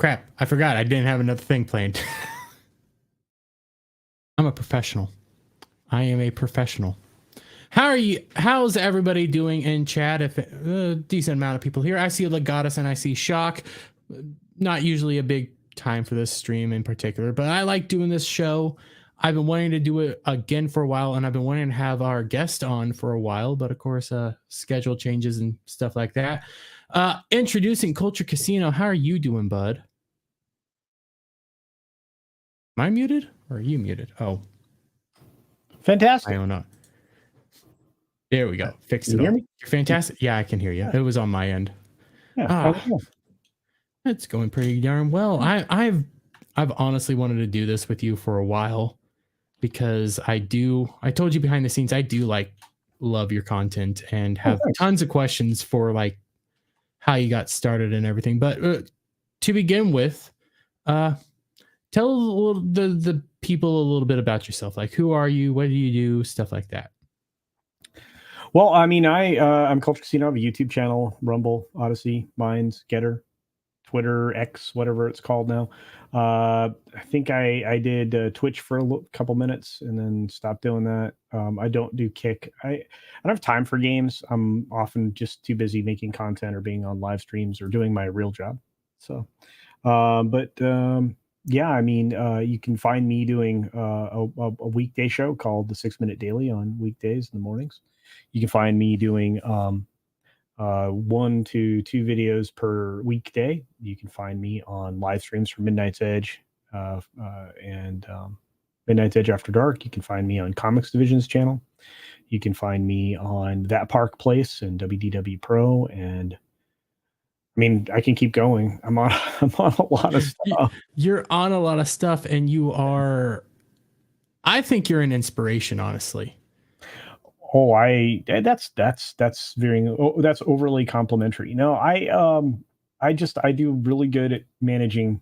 crap. I forgot. I didn't have another thing planned. I'm a professional. I am a professional. How are you? How's everybody doing in chat? If a decent amount of people here, I see Legatus and I see Shock. Not usually a big time for this stream in particular, but I like doing this show. I've been wanting to do it again for a while, and I've been wanting to have our guest on for a while, but of course, schedule changes and stuff like that. Introducing Culture Casino. How are you doing, bud? Am I muted or are you muted? Oh, fantastic. I don't know. There we go. Fixed it all. You're fantastic. Yeah, I can hear you. It was on my end. Yeah, it's going pretty darn well. I've honestly wanted to do this with you for a while because I told you behind the scenes, I do love your content and have tons of questions for like how you got started and everything. But to begin with, tell the people a little bit about yourself. Like, who are you? What do you do? Stuff like that. Well, I mean, I'm Culture Casino. I have a YouTube channel, Rumble, Odyssey, Minds, Getter, Twitter, X, whatever it's called now. I think I did Twitch for a couple minutes and then stopped doing that. I don't do Kick. I don't have time for games. I'm often just too busy making content or being on live streams or doing my real job. So, yeah, I mean, you can find me doing a weekday show called the 6 Minute Daily on weekdays in the mornings. You can find me doing 1 to 2 videos per weekday. You can find me on live streams for Midnight's Edge and Midnight's Edge After Dark. You can find me on Comics Division's channel. You can find me on That Park Place and WDW Pro. And I mean, I can keep going. I'm on a lot of stuff. You're on a lot of stuff, and I think you're an inspiration, honestly. Oh, that's overly complimentary. No, I do really good at managing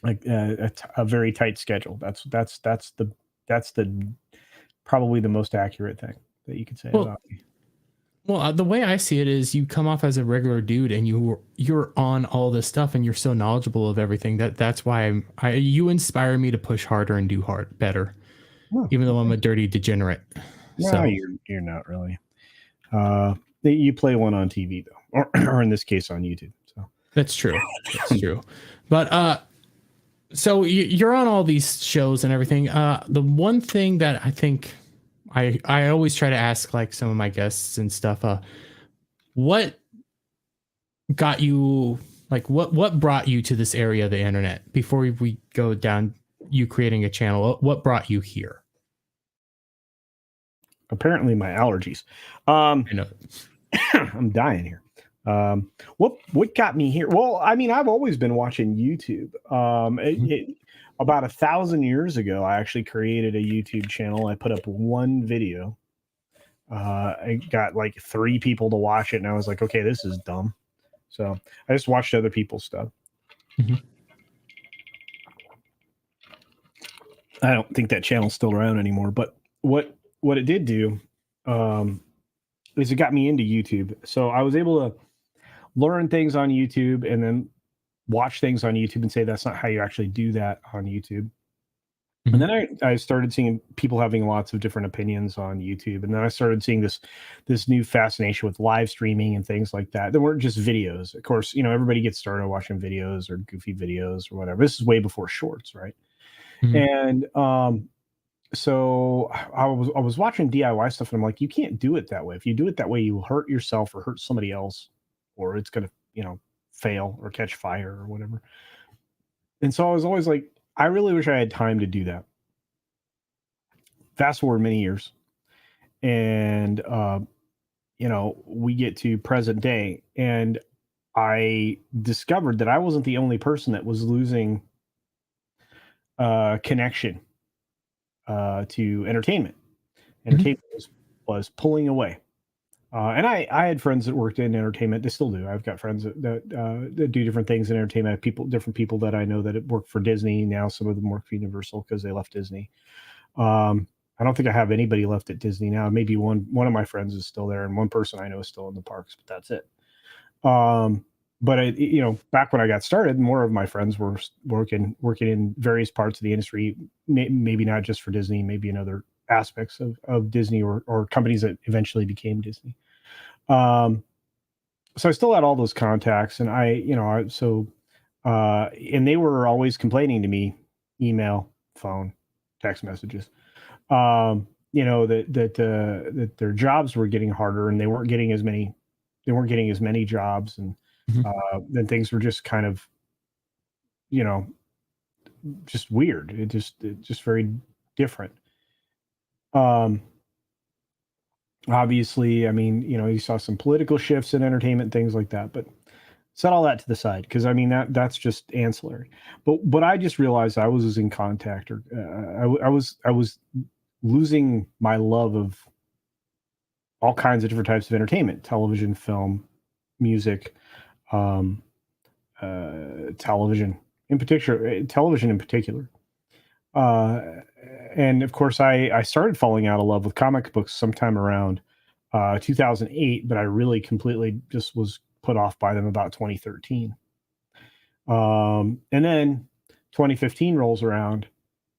like a very tight schedule. That's the probably the most accurate thing that you could say about me. Well, the way I see it is you come off as a regular dude and you're on all this stuff and you're so knowledgeable of everything that's why you inspire me to push harder and do better, even though I'm a dirty degenerate. No, so. You're not really. You play one on TV though, or in this case on YouTube. So that's true. That's true. But so you're on all these shows and everything. The one thing that I think I always try to ask like some of my guests and stuff, what got you like what brought you to this area of the internet before we go down you creating a channel? What brought you here? Apparently my allergies. I know. I'm dying here. What got me here? Well, I mean, I've always been watching YouTube. About 1,000 years ago, I actually created a YouTube channel. I put up one video. I got like 3 people to watch it, and I was like, okay, this is dumb. So I just watched other people's stuff. Mm-hmm. I don't think that channel's still around anymore, but what it did do is it got me into YouTube. So I was able to learn things on YouTube and then watch things on YouTube and say that's not how you actually do that on YouTube. Mm-hmm. And then I started seeing people having lots of different opinions on YouTube. And then I started seeing this new fascination with live streaming and things like that. They weren't just videos. Of course, everybody gets started watching videos or goofy videos or whatever. This is way before shorts, right? Mm-hmm. And so I was watching DIY stuff and I'm like, you can't do it that way. If you do it that way, you hurt yourself or hurt somebody else, or it's going to, fail or catch fire or whatever. And so I was always like, I really wish I had time to do that. Fast forward many years and, we get to present day and I discovered that I wasn't the only person that was losing connection to entertainment. Entertainment was pulling away. And I had friends that worked in entertainment. They still do. I've got friends that do different things in entertainment. Different people that I know that work for Disney. Now some of them work for Universal because they left Disney. I don't think I have anybody left at Disney now. Maybe one of my friends is still there, and one person I know is still in the parks, but that's it. but back when I got started, more of my friends were working in various parts of the industry, maybe not just for Disney, maybe in other aspects of Disney or companies that eventually became Disney. So I still had all those contacts, and and they were always complaining to me, email, phone, text messages, that their jobs were getting harder, and they weren't getting as many jobs, and then things were just kind of, just weird. It just very different. Obviously, I mean, you saw some political shifts in entertainment, things like that, but set all that to the side, because I mean that's just ancillary. But I just realized I was losing contact, or I was losing my love of all kinds of different types of entertainment: television, film, music, television in particular. And of course, I started falling out of love with comic books sometime around 2008, but I really completely just was put off by them about 2013. And then 2015 rolls around,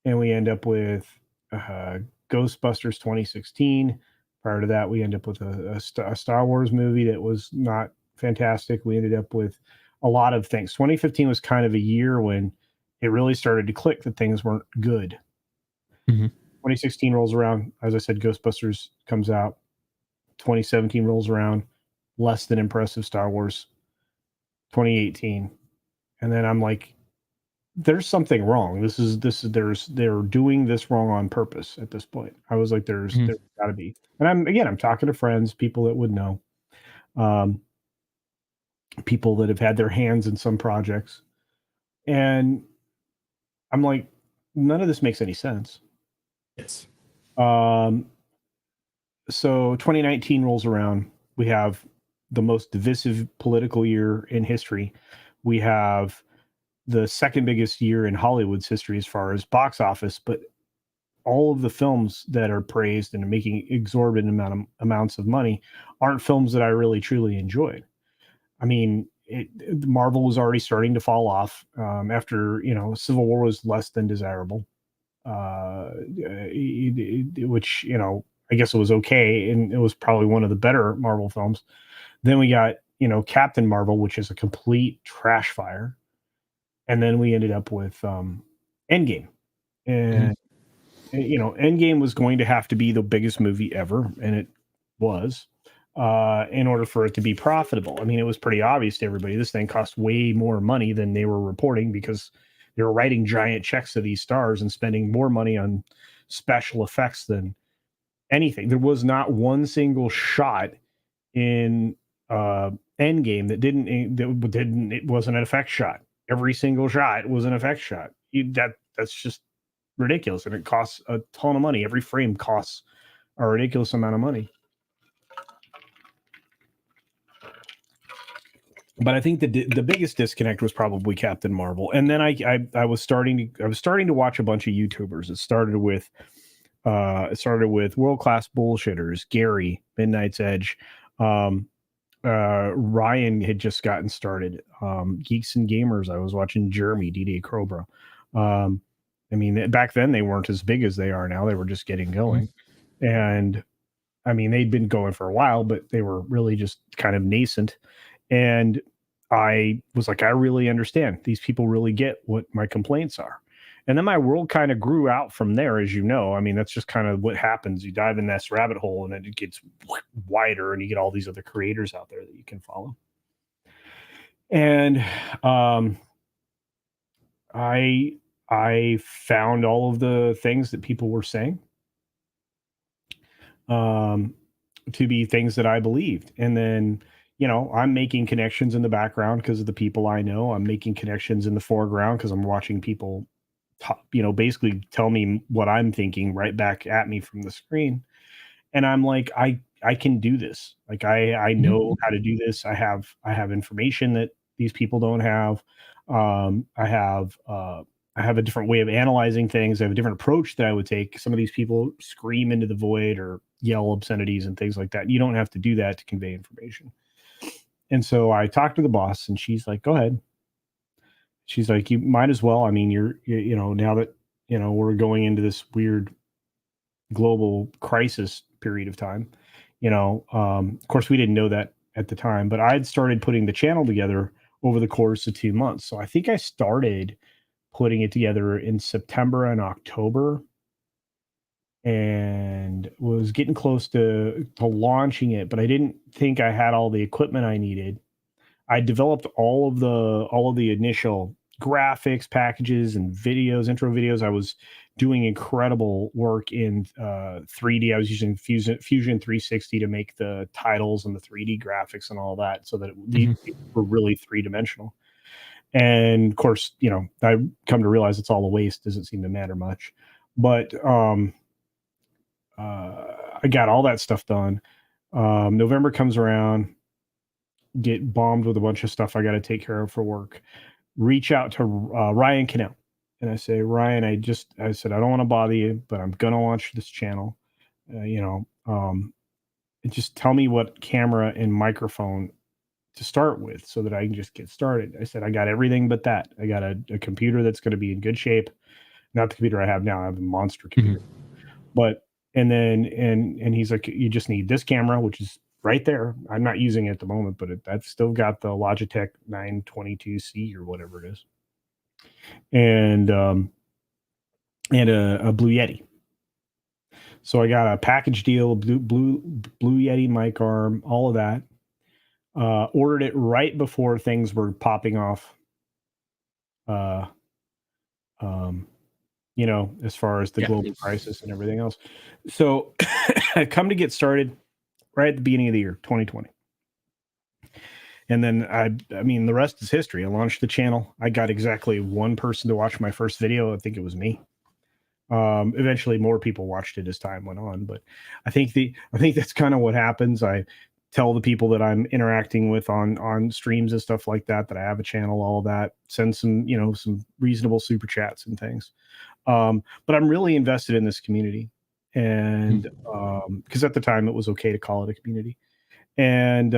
and we end up with Ghostbusters 2016. Prior to that, we end up with a Star Wars movie that was not fantastic. We ended up with a lot of things. 2015 was kind of a year when it really started to click that things weren't good. 2016 rolls around. As I said, Ghostbusters comes out. 2017 rolls around. Less than impressive Star Wars. 2018. And then I'm like, there's something wrong. They're doing this wrong on purpose at this point. I was like, there's gotta be. And I'm talking to friends, people that would know, people that have had their hands in some projects. And I'm like, none of this makes any sense. Yes. So 2019 rolls around. We have the most divisive political year in history. We have the second biggest year in Hollywood's history as far as box office, but all of the films that are praised and making exorbitant amounts of money aren't films that I really truly enjoyed. I mean, Marvel was already starting to fall off after Civil War was less than desirable, which I guess it was okay, and it was probably one of the better Marvel films. Then we got Captain Marvel, which is a complete trash fire, and then we ended up with Endgame, and Endgame was going to have to be the biggest movie ever, and it was. In order for it to be profitable. I mean, it was pretty obvious to everybody. This thing cost way more money than they were reporting, because they were writing giant checks to these stars and spending more money on special effects than anything. There was not one single shot in Endgame it wasn't an effect shot. Every single shot was an effect shot. That's just ridiculous, and it costs a ton of money. Every frame costs a ridiculous amount of money. But I think the biggest disconnect was probably Captain Marvel, and then I was starting to watch a bunch of YouTubers. It started with World Class Bullshitters, Gary, Midnight's Edge, Ryan had just gotten started. Geeks and Gamers, I was watching Jeremy, DD Crowbro. I mean, back then they weren't as big as they are now. They were just getting going, and I mean they'd been going for a while, but they were really just kind of nascent. And I was like, I really understand. These people really get what my complaints are. And then my world kind of grew out from there, as you know. I mean, that's just kind of what happens. You dive in this rabbit hole, and then it gets wider, and you get all these other creators out there that you can follow. And I found all of the things that people were saying to be things that I believed. And then I'm making connections in the background because of the people I know. I'm making connections in the foreground because I'm watching people, basically tell me what I'm thinking right back at me from the screen. And I'm like, I can do this. Like, I know how to do this. I have information that these people don't have. I have a different way of analyzing things. I have a different approach that I would take. Some of these people scream into the void or yell obscenities and things like that. You don't have to do that to convey information. And so I talked to the boss, and she's like, go ahead. She's like, you might as well. I mean, you know, now that, you know, we're going into this weird global crisis period of time, you know, of course, we didn't know that at the time, but I had started putting the channel together over the course of 2 months. So I think I started putting it together in September and October, and was getting close to launching it, but I didn't think I had all the equipment I needed. I developed all of the initial graphics packages and videos, intro videos. I was doing incredible work in 3D. I was using Fusion 360 to make the titles and the 3D graphics and all that, so that these were really three-dimensional. And of course, you know, I come to realize it's all a waste. Doesn't seem to matter much. But I got all that stuff done. November comes around, get bombed with a bunch of stuff I got to take care of for work. Reach out to Ryan Cannell, and I say, Ryan, I said, I don't want to bother you, but I'm gonna launch this channel. You know, just tell me what camera and microphone to start with, so that I can just get started. I said, I got everything but that. I got a computer that's going to be in good shape. Not the computer I have now. I have a monster computer. But and then and he's like, you just need this camera, which is right there. I'm not using it at the moment, but I've still got the Logitech 922C or whatever it is, and a Blue Yeti. So I got a package deal, Blue Yeti mic arm, all of that. Ordered it right before things were popping off. You know, as far as the global crisis and everything else. So I come to get started right at the beginning of the year, 2020. And then I mean, the rest is history. I launched the channel. I got exactly one person to watch my first video. I think it was me. Eventually more people watched it as time went on, but I think that's kind of what happens. I tell the people that I'm interacting with on streams and stuff like that, that I have a channel, all of that, send some, you know, some reasonable super chats and things. But I'm really invested in this community, and because at the time it was okay to call it a community, and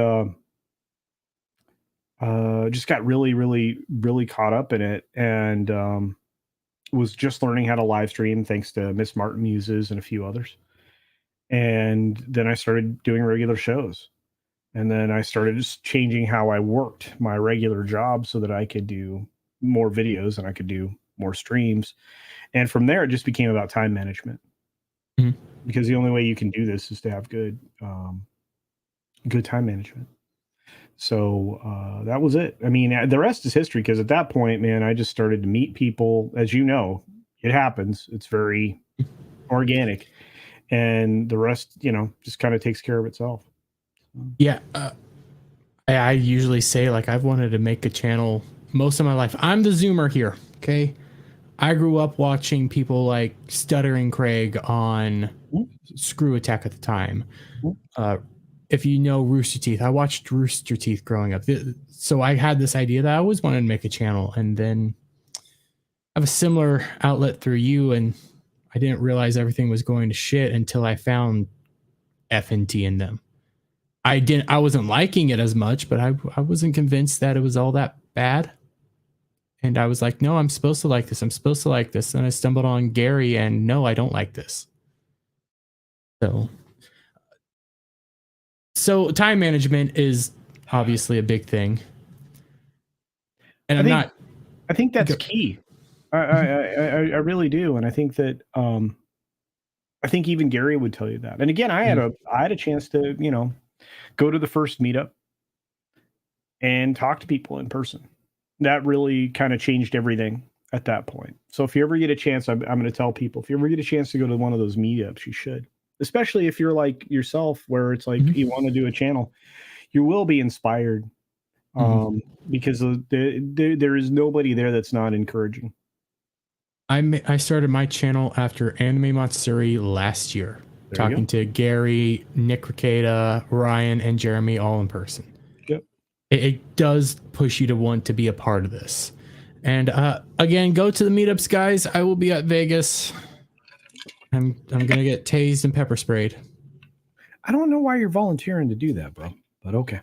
just got really caught up in it, and was just learning how to live stream thanks to Miss Martin Muses and a few others. And then I started doing regular shows. And then I started just changing how I worked my regular job so that I could do more videos and I could do more streams. And from there, it just became about time management. Because the only way you can do this is to have good time management. So that was it. I mean, the rest is history, because at that point, man, I just started to meet people. As you know, it happens. It's very organic. And the rest, you know, just kind of takes care of itself. Yeah. I usually say, like, I've wanted to make a channel most of my life. I'm the Zoomer here. Okay. I grew up watching people like Stuttering Craig on Screw Attack at the time. If you know Rooster Teeth, I watched Rooster Teeth growing up. So I had this idea that I always wanted to make a channel, and then I have a similar outlet through you, and I didn't realize everything was going to shit until I found F&T in them. I wasn't liking it as much, but I wasn't convinced that it was all that bad. And I was like, no, I'm supposed to like this. I'm supposed to like this. And I stumbled on Gary, and no, I don't like this. So time management is obviously a big thing. And I think that's key. I really do. And I think that, I think even Gary would tell you that. And again, I had a chance to, you know, go to the first meetup and talk to people in person. That really kind of changed everything at that point. So if you ever get a chance, I'm going to tell people, if you ever get a chance to go to one of those meetups, you should. Especially if you're like yourself, where it's like you want to do a channel, you will be inspired, because there is nobody there that's not encouraging. I started my channel after Anime Matsuri last year, talking to Gary, Nick Ricada, Ryan, and Jeremy all in person. Yep. It does push you to want to be a part of this. And again, go to the meetups, guys. I will be at Vegas. I'm gonna get tased and pepper sprayed. I don't know why you're volunteering to do that, bro, but okay.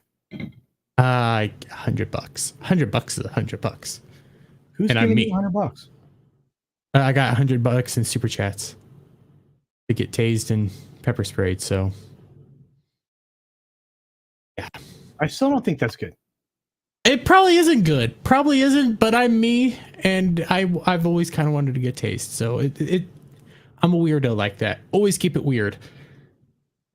$100. $100 is $100. Who's And I'm giving you me. $100? I got $100 in super chats to get tased and pepper sprayed. So, yeah, I still don't think that's good. it probably isn't good. Probably isn't. But I'm me, and I've always kind of wanted to get tased. So I'm a weirdo like that. Always keep it weird,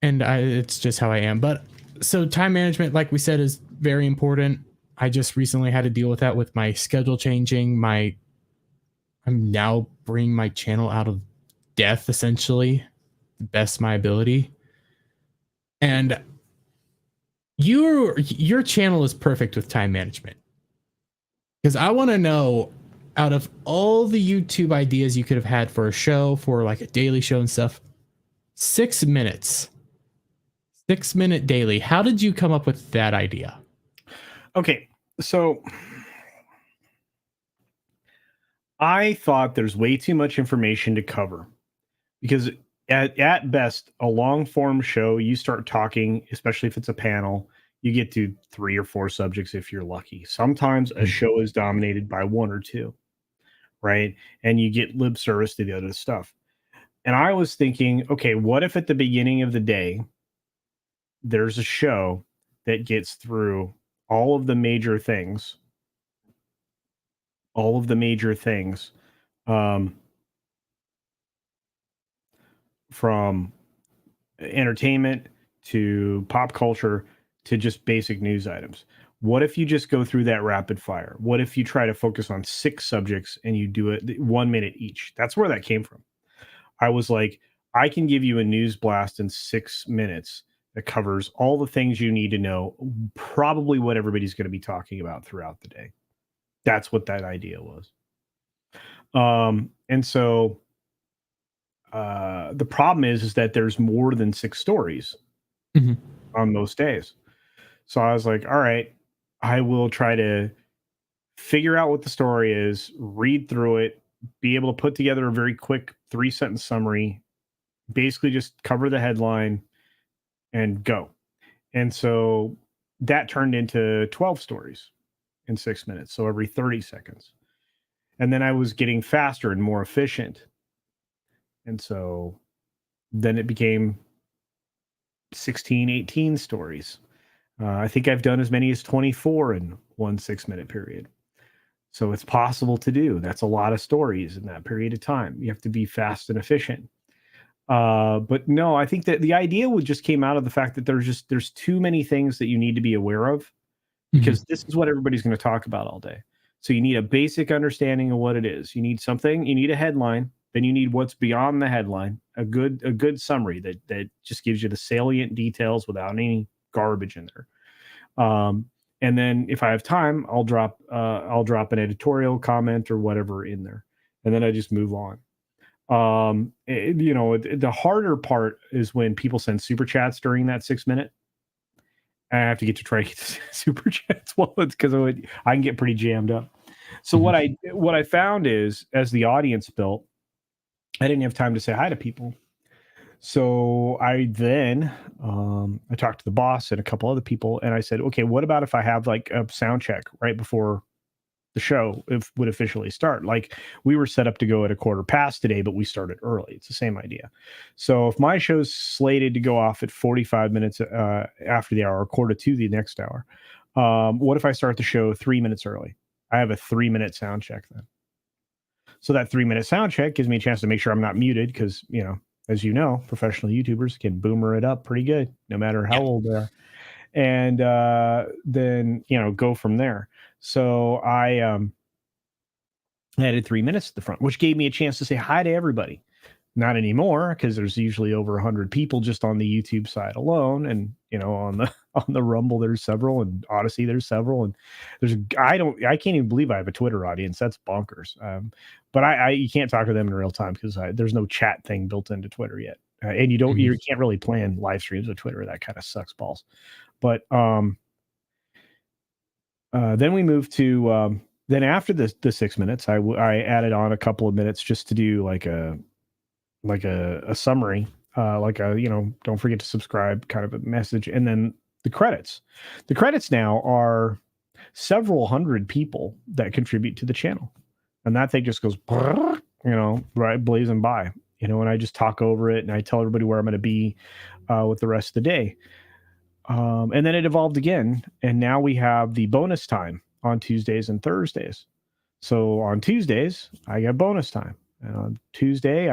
and it's just how I am. But so time management, like we said, is very important. I just recently had to deal with that with my schedule changing. I'm now bringing my channel out of death, essentially, the best of my ability. And your channel is perfect with time management, because I want to know, out of all the YouTube ideas you could have had for a show, for like a daily show and stuff, 6 minutes, 6 minute daily. How did you come up with that idea? Okay, so I thought there's way too much information to cover, because at best, a long form show, you start talking, especially if it's a panel, you get to 3 or 4 subjects if you're lucky. Sometimes a show is dominated by 1 or 2, right? And you get lip service to the other stuff. And I was thinking, okay, what if at the beginning of the day, there's a show that gets through all of the major things, all of the major things, um, from entertainment to pop culture to just basic news items. What if you just go through that rapid fire? What if you try to focus on 6 subjects and you do it 1 minute each? That's where that came from. I was like, I can give you a news blast in 6 minutes that covers all the things you need to know, probably what everybody's going to be talking about throughout the day. That's what that idea was. And so the problem is that there's more than 6 stories on most days. So I was like, all right, I will try to figure out what the story is, read through it, be able to put together a very quick 3-sentence summary, basically just cover the headline and go. And so that turned into 12 stories in 6 minutes. So every 30 seconds. And then I was getting faster and more efficient. And so then it became 16, 18 stories. I think I've done as many as 24 in one 6-minute period. So it's possible to do. That's a lot of stories in that period of time. You have to be fast and efficient. But no, I think that the idea just came out of the fact that there's too many things that you need to be aware of, because this is what everybody's going to talk about all day. So you need a basic understanding of what it is. You need something, you need a headline, then you need what's beyond the headline, a good summary that just gives you the salient details without any garbage in there. And then if I have time, I'll drop an editorial comment or whatever in there, and then I just move on. The harder part is when people send super chats during that 6 minute. I have to get to try to get super chats because I can get pretty jammed up. So what I found is, as the audience built, I didn't have time to say hi to people. So I then I talked to the boss and a couple other people, and I said, okay, what about if I have like a sound check right before the show would officially start? Like, we were set up to go at 1:15 today, but we started early. It's the same idea. So if my show's slated to go off at 45 minutes after the hour, 1:45 the next hour, what if I start the show 3 minutes early? I have a 3-minute sound check then. So that 3-minute sound check gives me a chance to make sure I'm not muted, because, as you know, professional YouTubers can boomer it up pretty good, no matter how old they are. And then, go from there. So I added 3 minutes at the front, which gave me a chance to say hi to everybody. Not anymore, because there's usually over 100 people just on the YouTube side alone, and on the Rumble there's several, and Odyssey there's several, and I can't even believe I have a Twitter audience. That's bonkers. But you can't talk to them in real time because there's no chat thing built into Twitter yet, and you can't really plan live streams with Twitter. That kind of sucks balls. But then we moved to then after the 6 minutes, I added on a couple of minutes just to do like a summary, don't forget to subscribe kind of a message. And then the credits. The credits now are several hundred people that contribute to the channel. And that thing just goes, right, blazing by, and I just talk over it and I tell everybody where I'm going to be with the rest of the day. And then it evolved again. And now we have the bonus time on Tuesdays and Thursdays. So on Tuesdays, I get bonus time. And on Tuesday,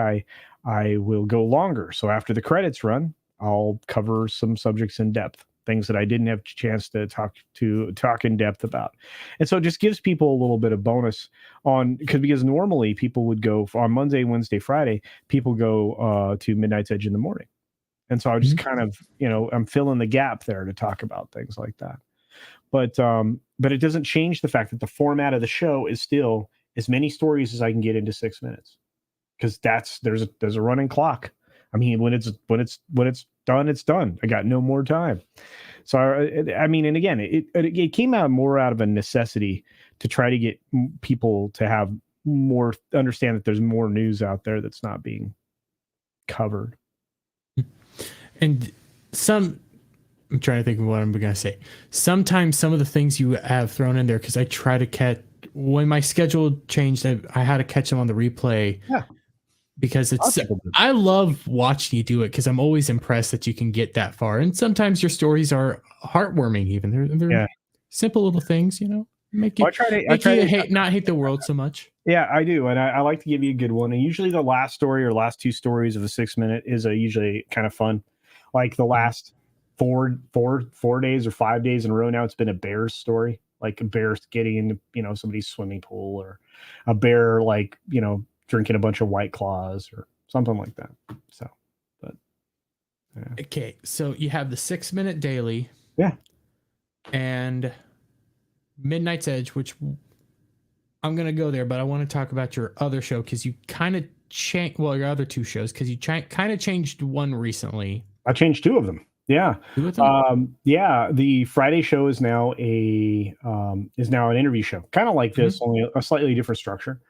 I will go longer. So after the credits run, I'll cover some subjects in depth, things that I didn't have a chance to talk in depth about. And so it just gives people a little bit of bonus because normally people would go on Monday, Wednesday, Friday, people go to Midnight's Edge in the morning. And so I just kind of, I'm filling the gap there to talk about things like that. But it doesn't change the fact that the format of the show is still as many stories as I can get into 6 minutes, because there's a running clock. I mean, when it's done, it's done. I got no more time. So I mean, and again, it came out more out of a necessity to try to get people to have more, understand that there's more news out there that's not being covered. And I'm trying to think of what I'm going to say. Sometimes some of the things you have thrown in there, because I try to catch, when my schedule changed, I had to catch them on the replay. Yeah. Because I love watching you do it, because I'm always impressed that you can get that far. And sometimes your stories are heartwarming, even. They're simple little things, make you, not hate the world so much. Yeah, I do. And I like to give you a good one. And usually the last story or last two stories of a 6 minute is usually kind of fun. Like the last 4 days or 5 days in a row now, it's been a bear's story, like a bear getting into, somebody's swimming pool, or a bear, like, drinking a bunch of White Claws or something like that. So, but yeah. Okay, so you have the 6 minute daily, and Midnight's Edge, which I'm gonna go there, but I want to talk about your other show, because you kind of changed. Well, your other two shows, because you kind of changed one recently. I changed two of them. Yeah. The Friday show is now an interview show, kind of like this, only a slightly different structure.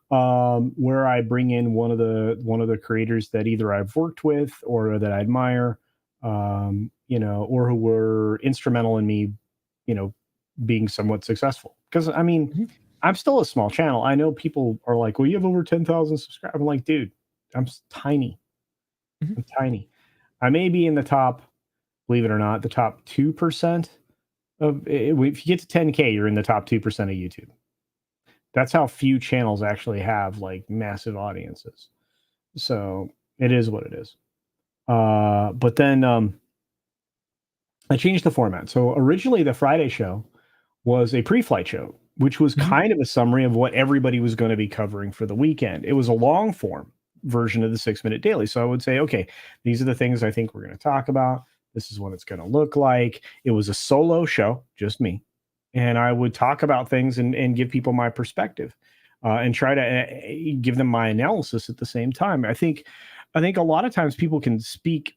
Where I bring in one of the creators that either I've worked with or that I admire, or who were instrumental in me, being somewhat successful. Because I mean, I'm still a small channel. I know people are like, well, you have over 10,000 subscribers. I'm like, dude, I'm tiny. I'm tiny. I may be in the top, believe it or not, the top 2% of, if you get to 10K, you're in the top 2% of YouTube. That's how few channels actually have like massive audiences. So it is what it is. But then I changed the format. So originally the Friday show was a pre-flight show, which was kind of a summary of what everybody was going to be covering for the weekend. It was a long form version of the 6 minute daily. So I would say, okay, these are the things I think we're going to talk about. This is what it's going to look like. It was a solo show, just me. And I would talk about things and give people my perspective, and try to give them my analysis at the same time. I think a lot of times people can speak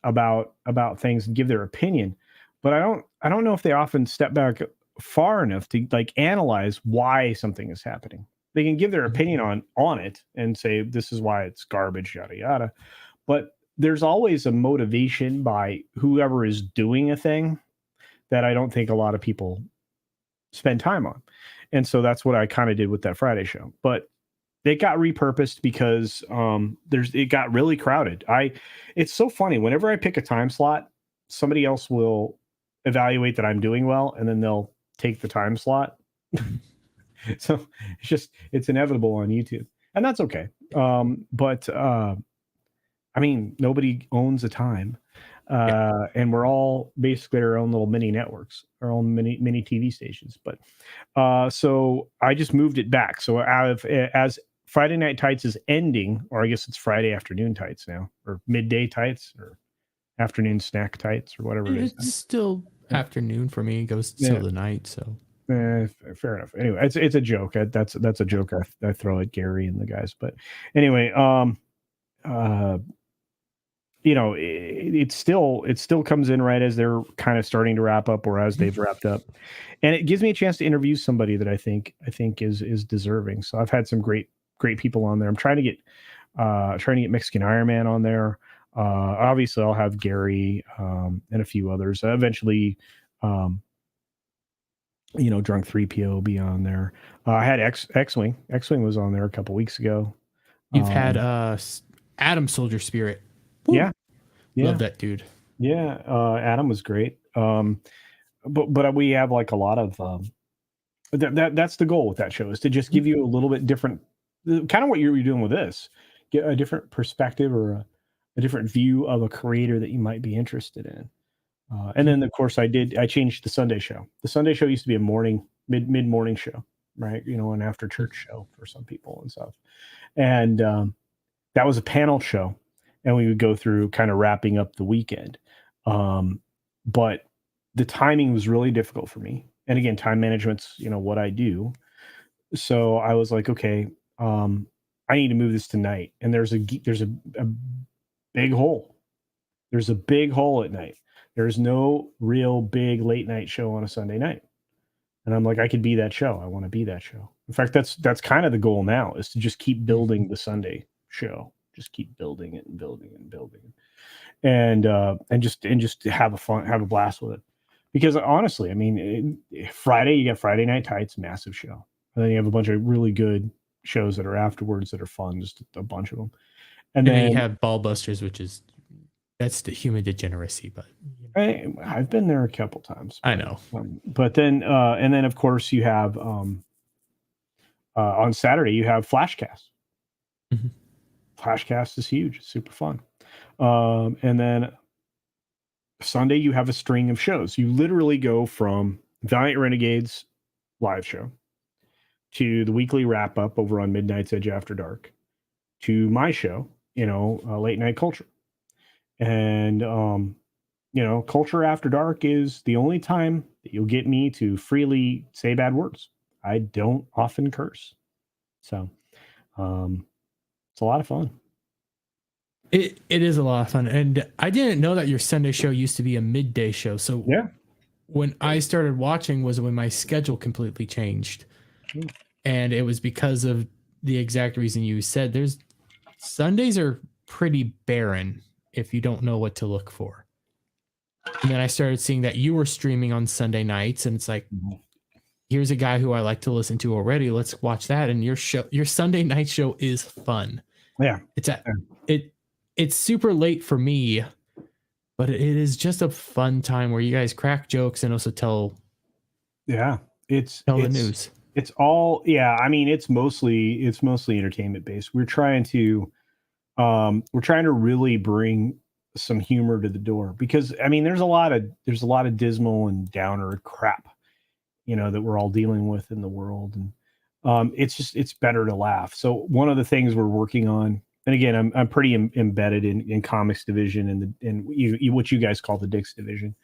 about things and give their opinion, but I don't know if they often step back far enough to like analyze why something is happening. They can give their opinion on it and say, this is why it's garbage, yada, yada. But there's always a motivation by whoever is doing a thing that I don't think a lot of people spend time on. And so that's what I kind of did with that Friday show. But it got repurposed because it got really crowded. It's so funny. Whenever I pick a time slot, somebody else will evaluate that I'm doing well, and then they'll take the time slot. So it's inevitable on YouTube, and that's okay. But I mean, nobody owns a time. And we're all basically our own little mini networks, our own mini TV stations. But so I just moved it back. So as Friday Night Tights is ending, or I guess it's Friday afternoon tights now, or midday tights, or afternoon snack tights, or whatever it is. It's still afternoon for me. It goes till the night. So fair enough. Anyway, it's a joke. That's a joke I throw at Gary and the guys. But anyway, it still comes in right as they're kind of starting to wrap up, or as they've wrapped up, and it gives me a chance to interview somebody that I think is deserving. So I've had some great people on there. I'm trying to get Mexican Iron Man on there. Obviously, I'll have Gary and a few others. Eventually, um, Drunk 3PO will be on there. I had X-Wing. X-Wing was on there a couple weeks ago. You've had Adam Soldier Spirit. Woo. Yeah, Love that dude. Yeah, Adam was great. But we have like a lot of that's the goal with that show, is to just give you a little bit different, kind of what you're doing with this, get a different perspective or a different view of a creator that you might be interested in. And then of course I changed the Sunday show. The Sunday show used to be a mid morning show, right? An after church show for some people and stuff. And that was a panel show, and we would go through kind of wrapping up the weekend. But the timing was really difficult for me. And again, time management's, what I do. So I was like, okay, I need to move this tonight. And there's a big hole. There's a big hole at night. There's no real big late night show on a Sunday night. And I'm like, I could be that show. I want to be that show. In fact, that's kind of the goal now, is to just keep building the Sunday show. Just keep building it and building it and building it. And just have a blast with it. Because honestly, I mean, Friday, you got Friday Night Tights, massive show. And then you have a bunch of really good shows that are afterwards that are fun, just a bunch of them. And then you have Ballbusters, that's the human degeneracy, but I've been there a couple times. I know. But then, and then of course you have, on Saturday, you have Flashcast. Mm-hmm. Flashcast is huge. It's super fun. And then Sunday, you have a string of shows. You literally go from Valiant Renegades live show to the weekly wrap up over on Midnight's Edge After Dark to my show, Late Night Culture. And, Culture After Dark is the only time that you'll get me to freely say bad words. I don't often curse. So, it's a lot of fun. It is a lot of fun. And I didn't know that your Sunday show used to be a midday show. So yeah, when I started watching was when my schedule completely changed. And it was because of the exact reason you said. Sundays are pretty barren if you don't know what to look for. And then I started seeing that you were streaming on Sunday nights, and it's like, here's a guy who I like to listen to already. Let's watch that. And your Sunday night show is fun. Yeah. It's super late for me, but it is just a fun time where you guys crack jokes and also tell the news. It's all, I mean, it's mostly entertainment based. We're trying to really bring some humor to the door, because I mean, there's a lot of dismal and downer crap, that we're all dealing with in the world. And it's better to laugh. So one of the things we're working on, and again, I'm pretty embedded in comics division and what you guys call the Dicks division.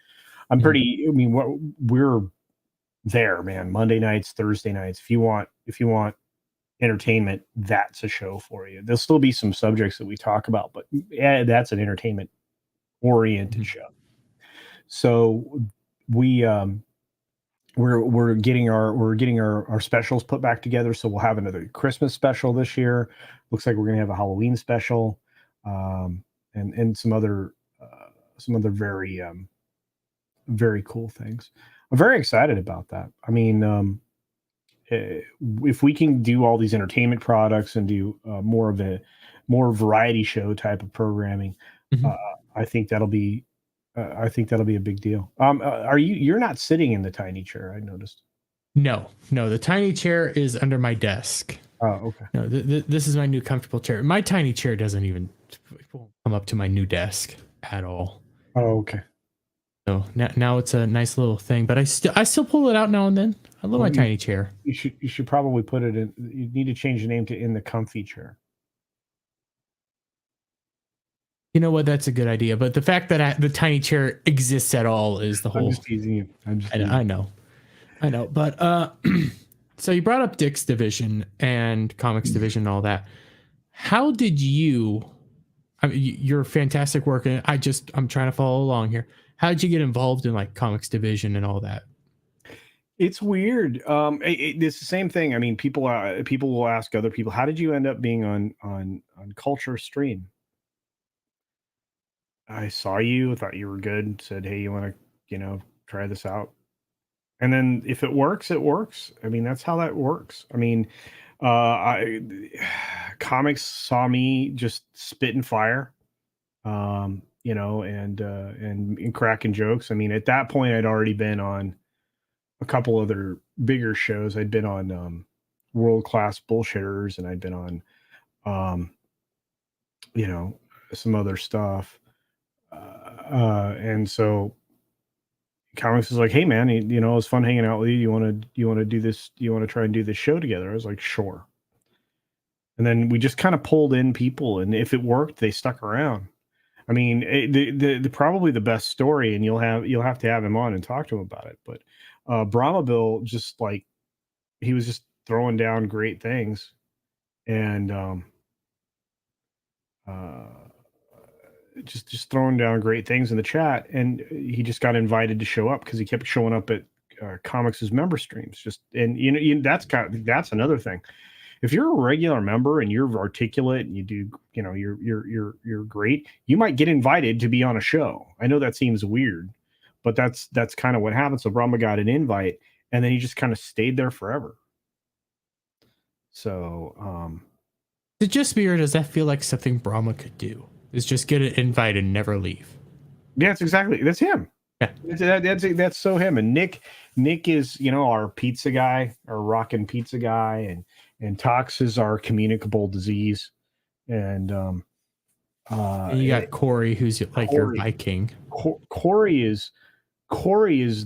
I mean, we're there, man. Monday nights, Thursday nights. If you want entertainment, that's a show for you. There'll still be some subjects that we talk about, but that's an entertainment oriented show. So we're getting our specials put back together. So we'll have another Christmas special this year. Looks like we're going to have a Halloween special, and some other very very cool things. I'm very excited about that. I mean, if we can do all these entertainment products and do more variety show type of programming, I think that'll be a big deal. You're not sitting in the tiny chair, I noticed. No, the tiny chair is under my desk. Oh, okay. No, this is my new comfortable chair. My tiny chair doesn't even come up to my new desk at all. Oh, okay. So now it's a nice little thing, but I still pull it out now and then. I love my tiny chair. You should probably put it in. You need to change the name to In the Comfy Chair. You know what? That's a good idea. But the fact that the tiny chair exists at all is the whole. I'm just teasing you. I know. But so you brought up Dick's division and comics division and all that. How did you? I mean, you're fantastic work, and I'm trying to follow along here. How did you get involved in like comics division and all that? It's weird. It's the same thing. I mean, people will ask other people, how did you end up being on Culture Stream? I saw you, thought you were good, said, hey, you want to, try this out. And then if it works, it works. I mean, that's how that works. I mean, I comics saw me just spitting fire, and cracking jokes. I mean, at that point, I'd already been on a couple other bigger shows. I'd been on World Class Bullshitters, and I'd been on, um, you know, some other stuff. And so comics is like, hey man, it was fun hanging out with you. You want to do this? You want to try and do this show together? I was like, sure. And then we just kind of pulled in people, and if it worked, they stuck around. I mean, the probably the best story, and you'll have to have him on and talk to him about it. But Brahma Bill, just like, he was just throwing down great things, and uh, just throwing down great things in the chat, and he just got invited to show up because he kept showing up at Comics' member streams. That's another thing. If you're a regular member and you're articulate and you do, you're great, you might get invited to be on a show. I know that seems weird, but that's kind of what happened. So Brahma got an invite, and then he just kind of stayed there forever. So, Is it just me, or does that feel like something Brahma could do? Is just get an invite and never leave? yeah, that's him. Yeah. That's so him. And Nick is, our pizza guy, our rockin' pizza guy, and Tox is our communicable disease. And And you got Corey, who's like your Viking. Corey is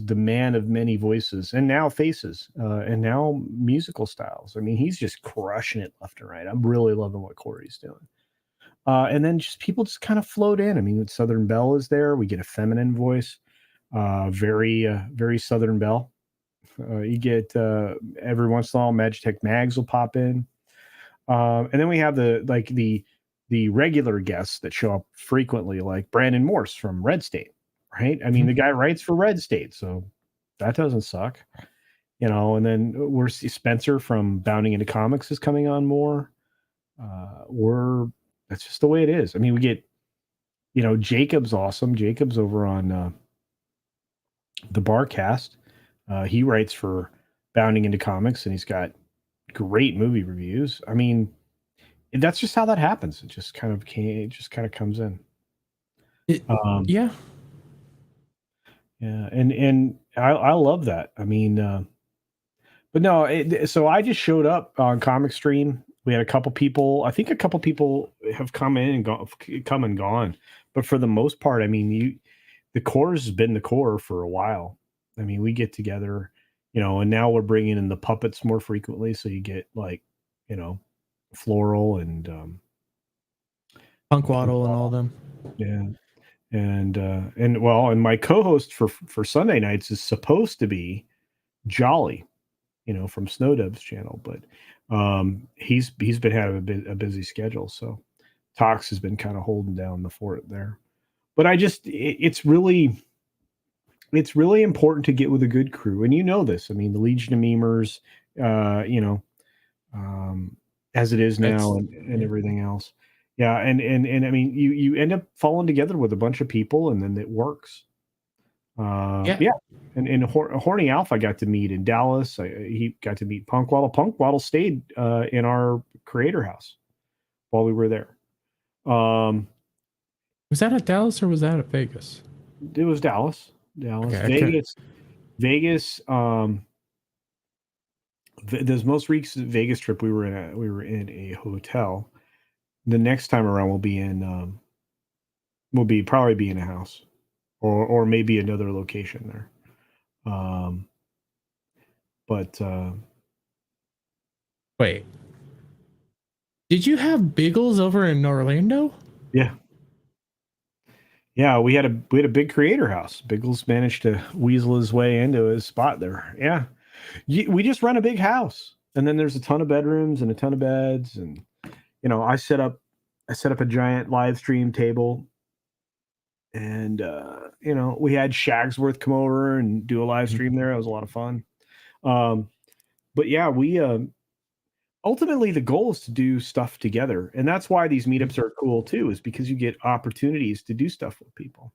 the man of many voices and now faces, and now musical styles. I mean, he's just crushing it left and right. I'm really loving what Corey's doing. And then just people just kind of float in. I mean, Southern Belle is there. We get a feminine voice, very Southern Belle. You get every once in a while, Magitech Mags will pop in, and then we have the regular guests that show up frequently, like Brandon Morse from Red State, right? I mean, the guy writes for Red State, so that doesn't suck, And then we're Spencer from Bounding Into Comics is coming on more. That's just the way it is. I mean, we get, Jacob's awesome. Jacob's over on the Barcast. He writes for Bounding Into Comics, and he's got great movie reviews. I mean, that's just how that happens. It just kind of comes in. Yeah. Yeah. And I love that. I mean, but no, so I just showed up on Comic Stream. We had a couple people. I think a couple people have come and gone. But for the most part, I mean, the core has been the core for a while. I mean, we get together, and now we're bringing in the puppets more frequently. So you get like, Floral and Punkwaddle and all them. Yeah. And my co-host for Sunday nights is supposed to be Jolly, from Snowdub's channel, but he's been having a busy schedule, so Tox has been kind of holding down the fort there. But it's really important to get with a good crew, and this. I mean, the Legion of Memers, as it is now, and everything else. Yeah, and I mean, you end up falling together with a bunch of people, and then it works. Yeah. And Horny Alpha got to meet in Dallas. He got to meet Punkwaddle. Punkwaddle stayed in our creator house while we were there. Was that at Dallas or was that at Vegas? It was Dallas. Okay, Vegas. This most recent Vegas trip, we were in a hotel. The next time around, we'll probably be in a house, or maybe another location there. But wait, did you have Biggles over in Orlando? Yeah, we had a big creator house. Biggles managed to weasel his way into his spot there. Yeah, we just run a big house, and then there's a ton of bedrooms and a ton of beds, and I set up a giant live stream table, and we had Shagsworth come over and do a live stream there. It was a lot of fun. But yeah, we ultimately the goal is to do stuff together, and that's why these meetups are cool too, is because you get opportunities to do stuff with people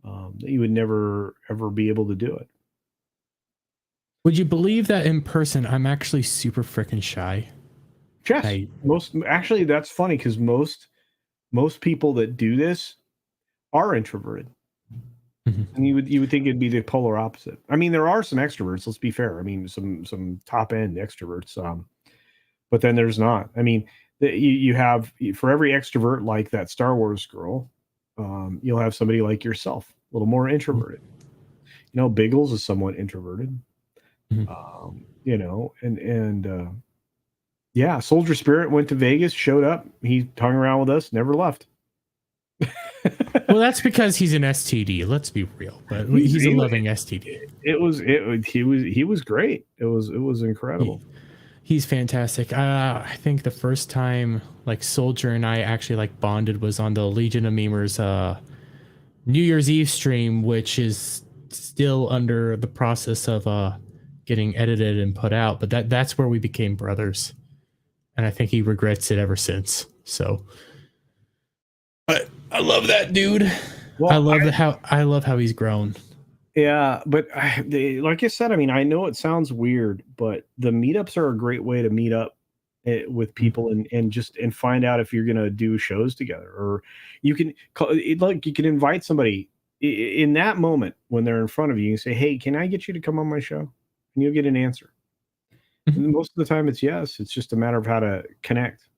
that you would never ever be able to do it. Would you believe that in person, I'm actually super freaking shy? Yes, actually that's funny because most people that do this are introverted. And you would think it'd be the polar opposite. I mean, there are some extroverts, let's be fair. I mean, some top end extroverts, but then there's not. I mean, you have, for every extrovert like that Star Wars girl, you'll have somebody like yourself, a little more introverted. You know, Biggles is somewhat introverted. You know, and yeah, Soldier Spirit went to Vegas, showed up, he hung around with us, never left. Well, that's because he's an STD. Let's be real, but he's a loving STD. He was great. It was incredible. He's fantastic. I think the first time like Soldier and I actually like bonded was on the Legion of Memers New Year's Eve stream, which is still under the process of getting edited and put out. But that's where we became brothers, and I think he regrets it ever since. So. But I love that dude. Well, I love how he's grown. Yeah, but like I said, I mean, I know it sounds weird, but the meetups are a great way to meet up with people and find out if you're gonna do shows together, or you can you can invite somebody in that moment when they're in front of you and say, "Hey, can I get you to come on my show?" And you'll get an answer. And most of the time, it's yes. It's just a matter of how to connect,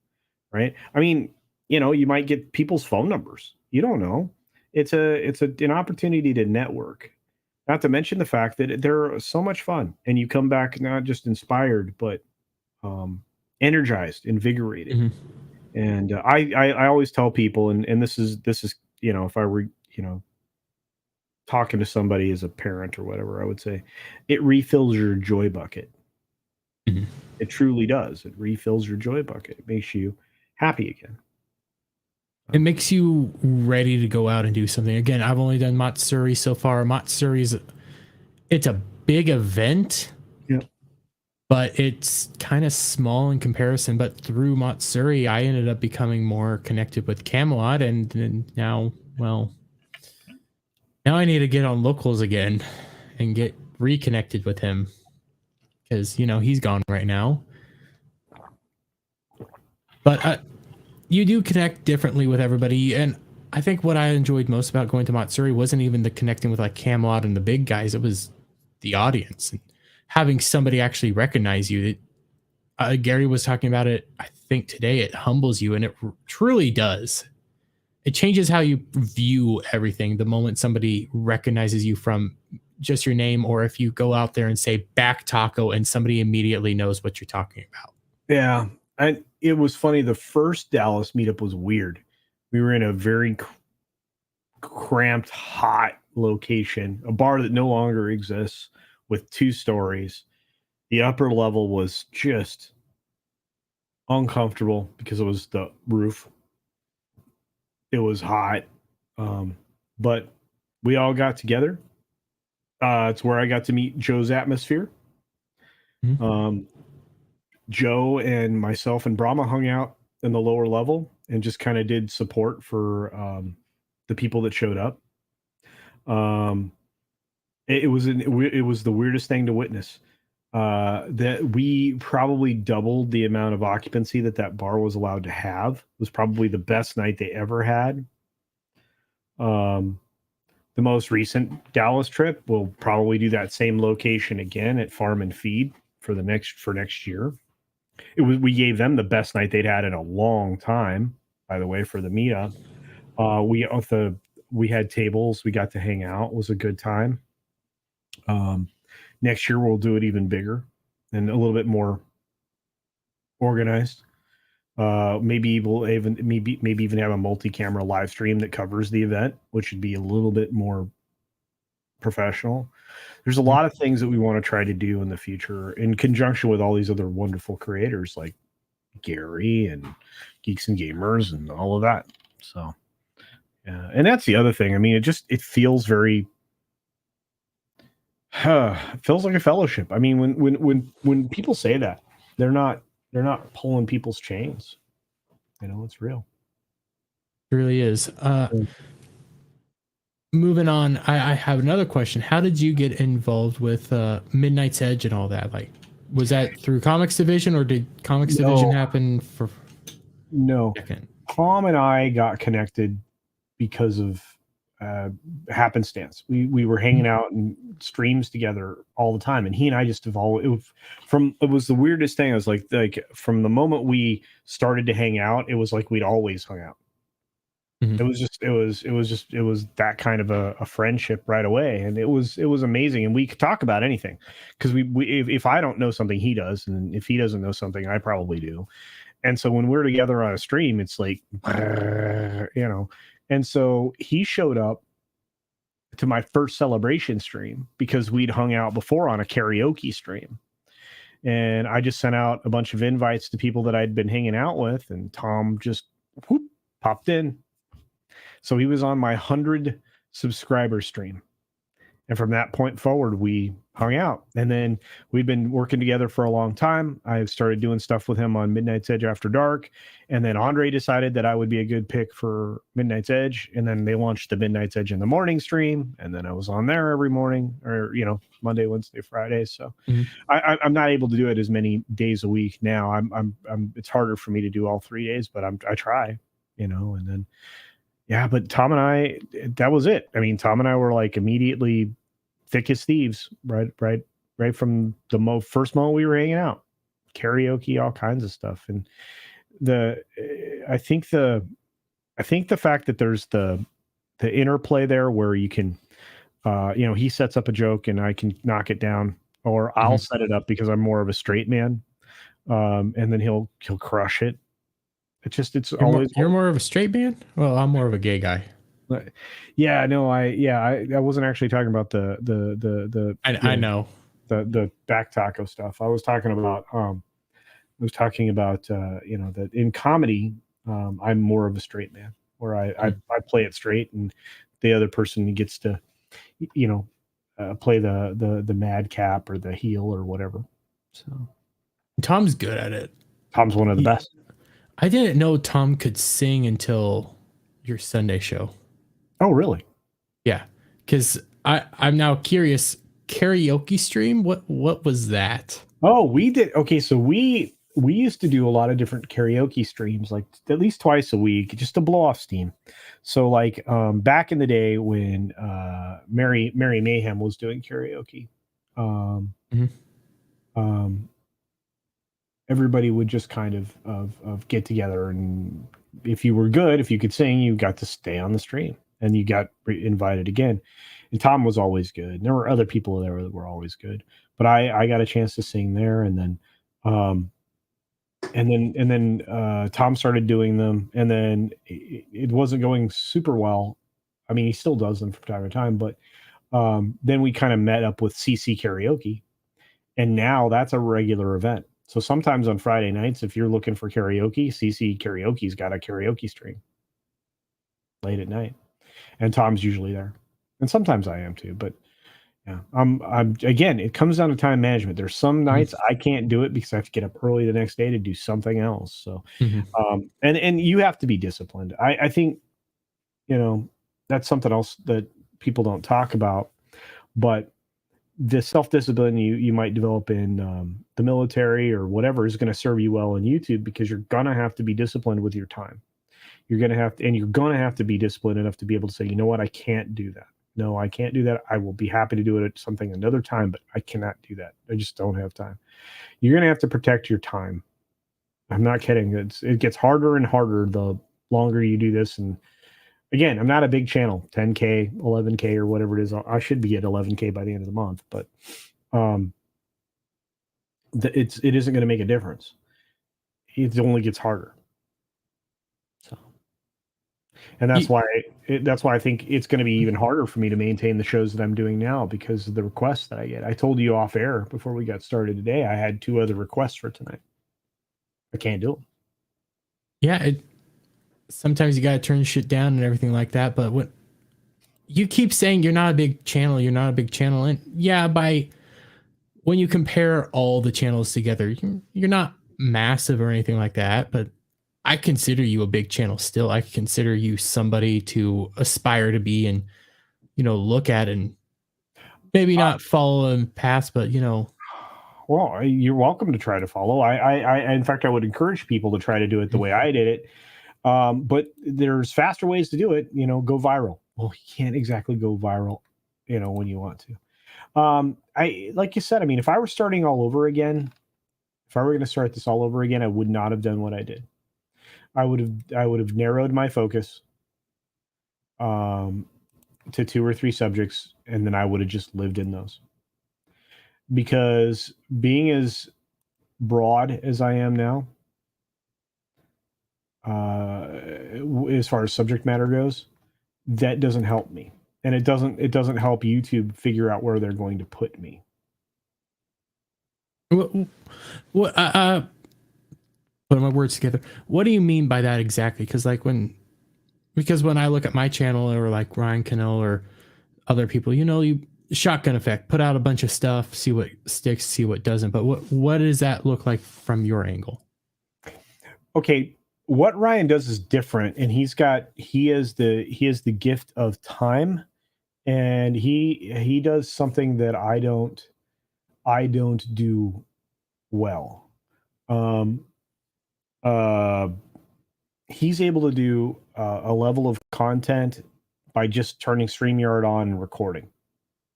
right? I mean, you know, you might get people's phone numbers. You don't know. It's an opportunity to network. Not to mention the fact that they're so much fun, and you come back not just inspired, but energized, invigorated. And I always tell people, and this is you know, if I were, you know, talking to somebody as a parent or whatever, I would say it refills your joy bucket. It truly does. It refills your joy bucket. It makes you happy again. It makes you ready to go out and do something. Again, I've only done Matsuri so far. Matsuri it's a big event, but it's kind of small in comparison. But through Matsuri, I ended up becoming more connected with Camelot, and now, well, now I need to get on locals again and get reconnected with him, because, you know, he's gone right now. But you do connect differently with everybody, and I think what I enjoyed most about going to Matsuri wasn't even the connecting with like Camelot and the big guys. It was the audience and having somebody actually recognize you. Gary was talking about it, I think today. It humbles you, and it truly does. It changes how you view everything the moment somebody recognizes you from just your name, or if you go out there and say back taco and somebody immediately knows what you're talking about. Yeah. And it was funny. The first Dallas meetup was weird. We were in a very cramped, hot location, a bar that no longer exists, with 2 stories. The upper level was just uncomfortable because it was the roof. It was hot. But we all got together. It's where I got to meet Joe's Atmosphere. Joe and myself and Brahma hung out in the lower level and just kind of did support for the people that showed up. It was the weirdest thing to witness. That we probably doubled the amount of occupancy that bar was allowed to have. It was probably the best night they ever had. The most recent Dallas trip, we'll probably do that same location again at Farm and Feed for next year. We gave them the best night they'd had in a long time, by the way, for the meetup. We had tables, we got to hang out. It was a good time. Next year we'll do it even bigger and a little bit more organized. Maybe we'll even have a multi-camera live stream that covers the event, which would be a little bit more professional. There's a lot of things that we want to try to do in the future in conjunction with all these other wonderful creators like Gary and Geeks and Gamers and all of that. So, yeah. And that's the other thing. I mean, it feels very, it feels like a fellowship. I mean, when people say that, they're not they're not pulling people's chains. It's real. It really is. Moving on, I have another question. How did you get involved with Midnight's Edge and all that? Like, was that through Comics Division, or did Comics Division happen for? No, Second? Tom and I got connected because of happenstance. We were hanging out in streams together all the time, and he and I just evolved. It was the weirdest thing. I was like from the moment we started to hang out, it was like we'd always hung out. Mhm. It was that kind of a friendship right away, and it was amazing. And we could talk about anything because if I don't know something, he does, and if he doesn't know something, I probably do. And so when we're together on a stream, it's like, And so he showed up to my first celebration stream because we'd hung out before on a karaoke stream. And I just sent out a bunch of invites to people that I'd been hanging out with, and Tom just popped in. So he was on my 100 subscriber stream. And from that point forward, we hung out. And then we've been working together for a long time. I've started doing stuff with him on Midnight's Edge After Dark. And then Andre decided that I would be a good pick for Midnight's Edge. And then they launched the Midnight's Edge in the morning stream. And then I was on there every morning, or, Monday, Wednesday, Friday. So I'm not able to do it as many days a week now. It's harder for me to do all 3 days, but I try, and then, yeah, but Tom and I, that was it. I mean, Tom and I were like immediately thick as thieves, right from the first moment we were hanging out, karaoke, all kinds of stuff. And I think the fact that there's the interplay there where you can, he sets up a joke and I can knock it down, or I'll set it up because I'm more of a straight man, and then he'll crush it. You're more of a straight man? Well, I'm more of a gay guy. Yeah, no, I wasn't actually talking about the I know the back taco stuff. I was talking about that in comedy, I'm more of a straight man, where I play it straight, and the other person gets to play the madcap or the heel or whatever. So Tom's good at it. Tom's one of the best. I didn't know Tom could sing until your Sunday show. Oh, really? Yeah, because I'm now curious. Karaoke stream? What was that? Oh, we did. Okay, so we used to do a lot of different karaoke streams, like at least twice a week, just to blow off steam. So like back in the day when Mary Mayhem was doing karaoke, everybody would just kind of get together, and if you were good, if you could sing, you got to stay on the stream, and you got invited again. And Tom was always good. And there were other people there that were always good, but I got a chance to sing there, and then Tom started doing them, and then it wasn't going super well. I mean, he still does them from time to time, but then we kind of met up with CC Karaoke, and now that's a regular event. So sometimes on Friday nights, if you're looking for karaoke, CC Karaoke's got a karaoke stream late at night, and Tom's usually there, and sometimes I am too. But yeah, I'm again, it comes down to time management. There's some nights I can't do it because I have to get up early the next day to do something else. So, and you have to be disciplined. I think, that's something else that people don't talk about, but the self-discipline you might develop in the military or whatever is going to serve you well in YouTube, because you're going to have to be disciplined with your time. You're going to have to be disciplined enough to be able to say, you know what, I can't do that. No, I can't do that. I will be happy to do it at something another time, but I cannot do that. I just don't have time. You're going to have to protect your time. I'm not kidding. It gets harder and harder the longer you do this. And again, I'm not a big channel, 10K, 11K, or whatever it is. I should be at 11K by the end of the month, but it isn't going to make a difference. It only gets harder. So, and that's why I think it's going to be even harder for me to maintain the shows that I'm doing now, because of the requests that I get. I told you off air before we got started today, I had 2 other requests for tonight. I can't do them. Yeah, sometimes you got to turn shit down and everything like that. But what you keep saying, you're not a big channel, and yeah, when you compare all the channels together, you're not massive or anything like that, but I consider you a big channel still. I consider you somebody to aspire to be and, look at and maybe not follow in paths, but Well, you're welcome to try to follow. In fact, I would encourage people to try to do it the way I did it. But there's faster ways to do it. Go viral. Well, you can't exactly go viral, when you want to. Like you said, I mean, if I were starting all over again, if I were going to start this all over again, I would not have done what I did. I would have narrowed my focus to 2 or 3 subjects, and then I would have just lived in those. Because being as broad as I am now, as far as subject matter goes, that doesn't help me, and it doesn't help YouTube figure out where they're going to put me. What putting my words together. What do you mean by that exactly? Because when I look at my channel or like Ryan Cannell or other people, you shotgun effect, put out a bunch of stuff, see what sticks, see what doesn't. But what does that look like from your angle? Okay, what Ryan does is different, and he has the gift of time, and he does something that I don't do well. He's able to do a level of content by just turning StreamYard on and recording.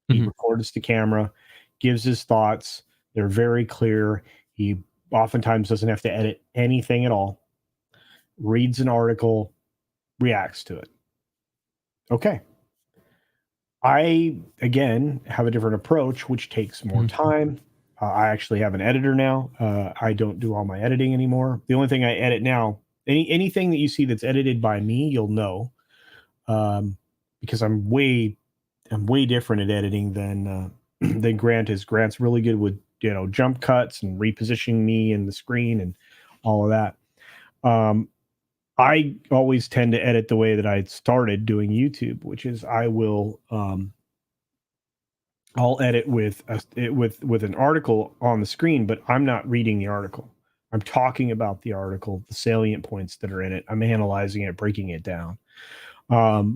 He records the camera, gives his thoughts. They're very clear. He oftentimes doesn't have to edit anything at all. Reads an article, reacts to it. Okay. I, again, have a different approach, which takes more time. I actually have an editor now. I don't do all my editing anymore. The only thing I edit now, anything that you see that's edited by me, you'll know, because I'm way different at editing than Grant is. Grant's really good with jump cuts and repositioning me in the screen and all of that. I always tend to edit the way that I started doing YouTube, which is I'll edit with an article on the screen, but I'm not reading the article. I'm talking about the article, the salient points that are in it. I'm analyzing it, breaking it down. But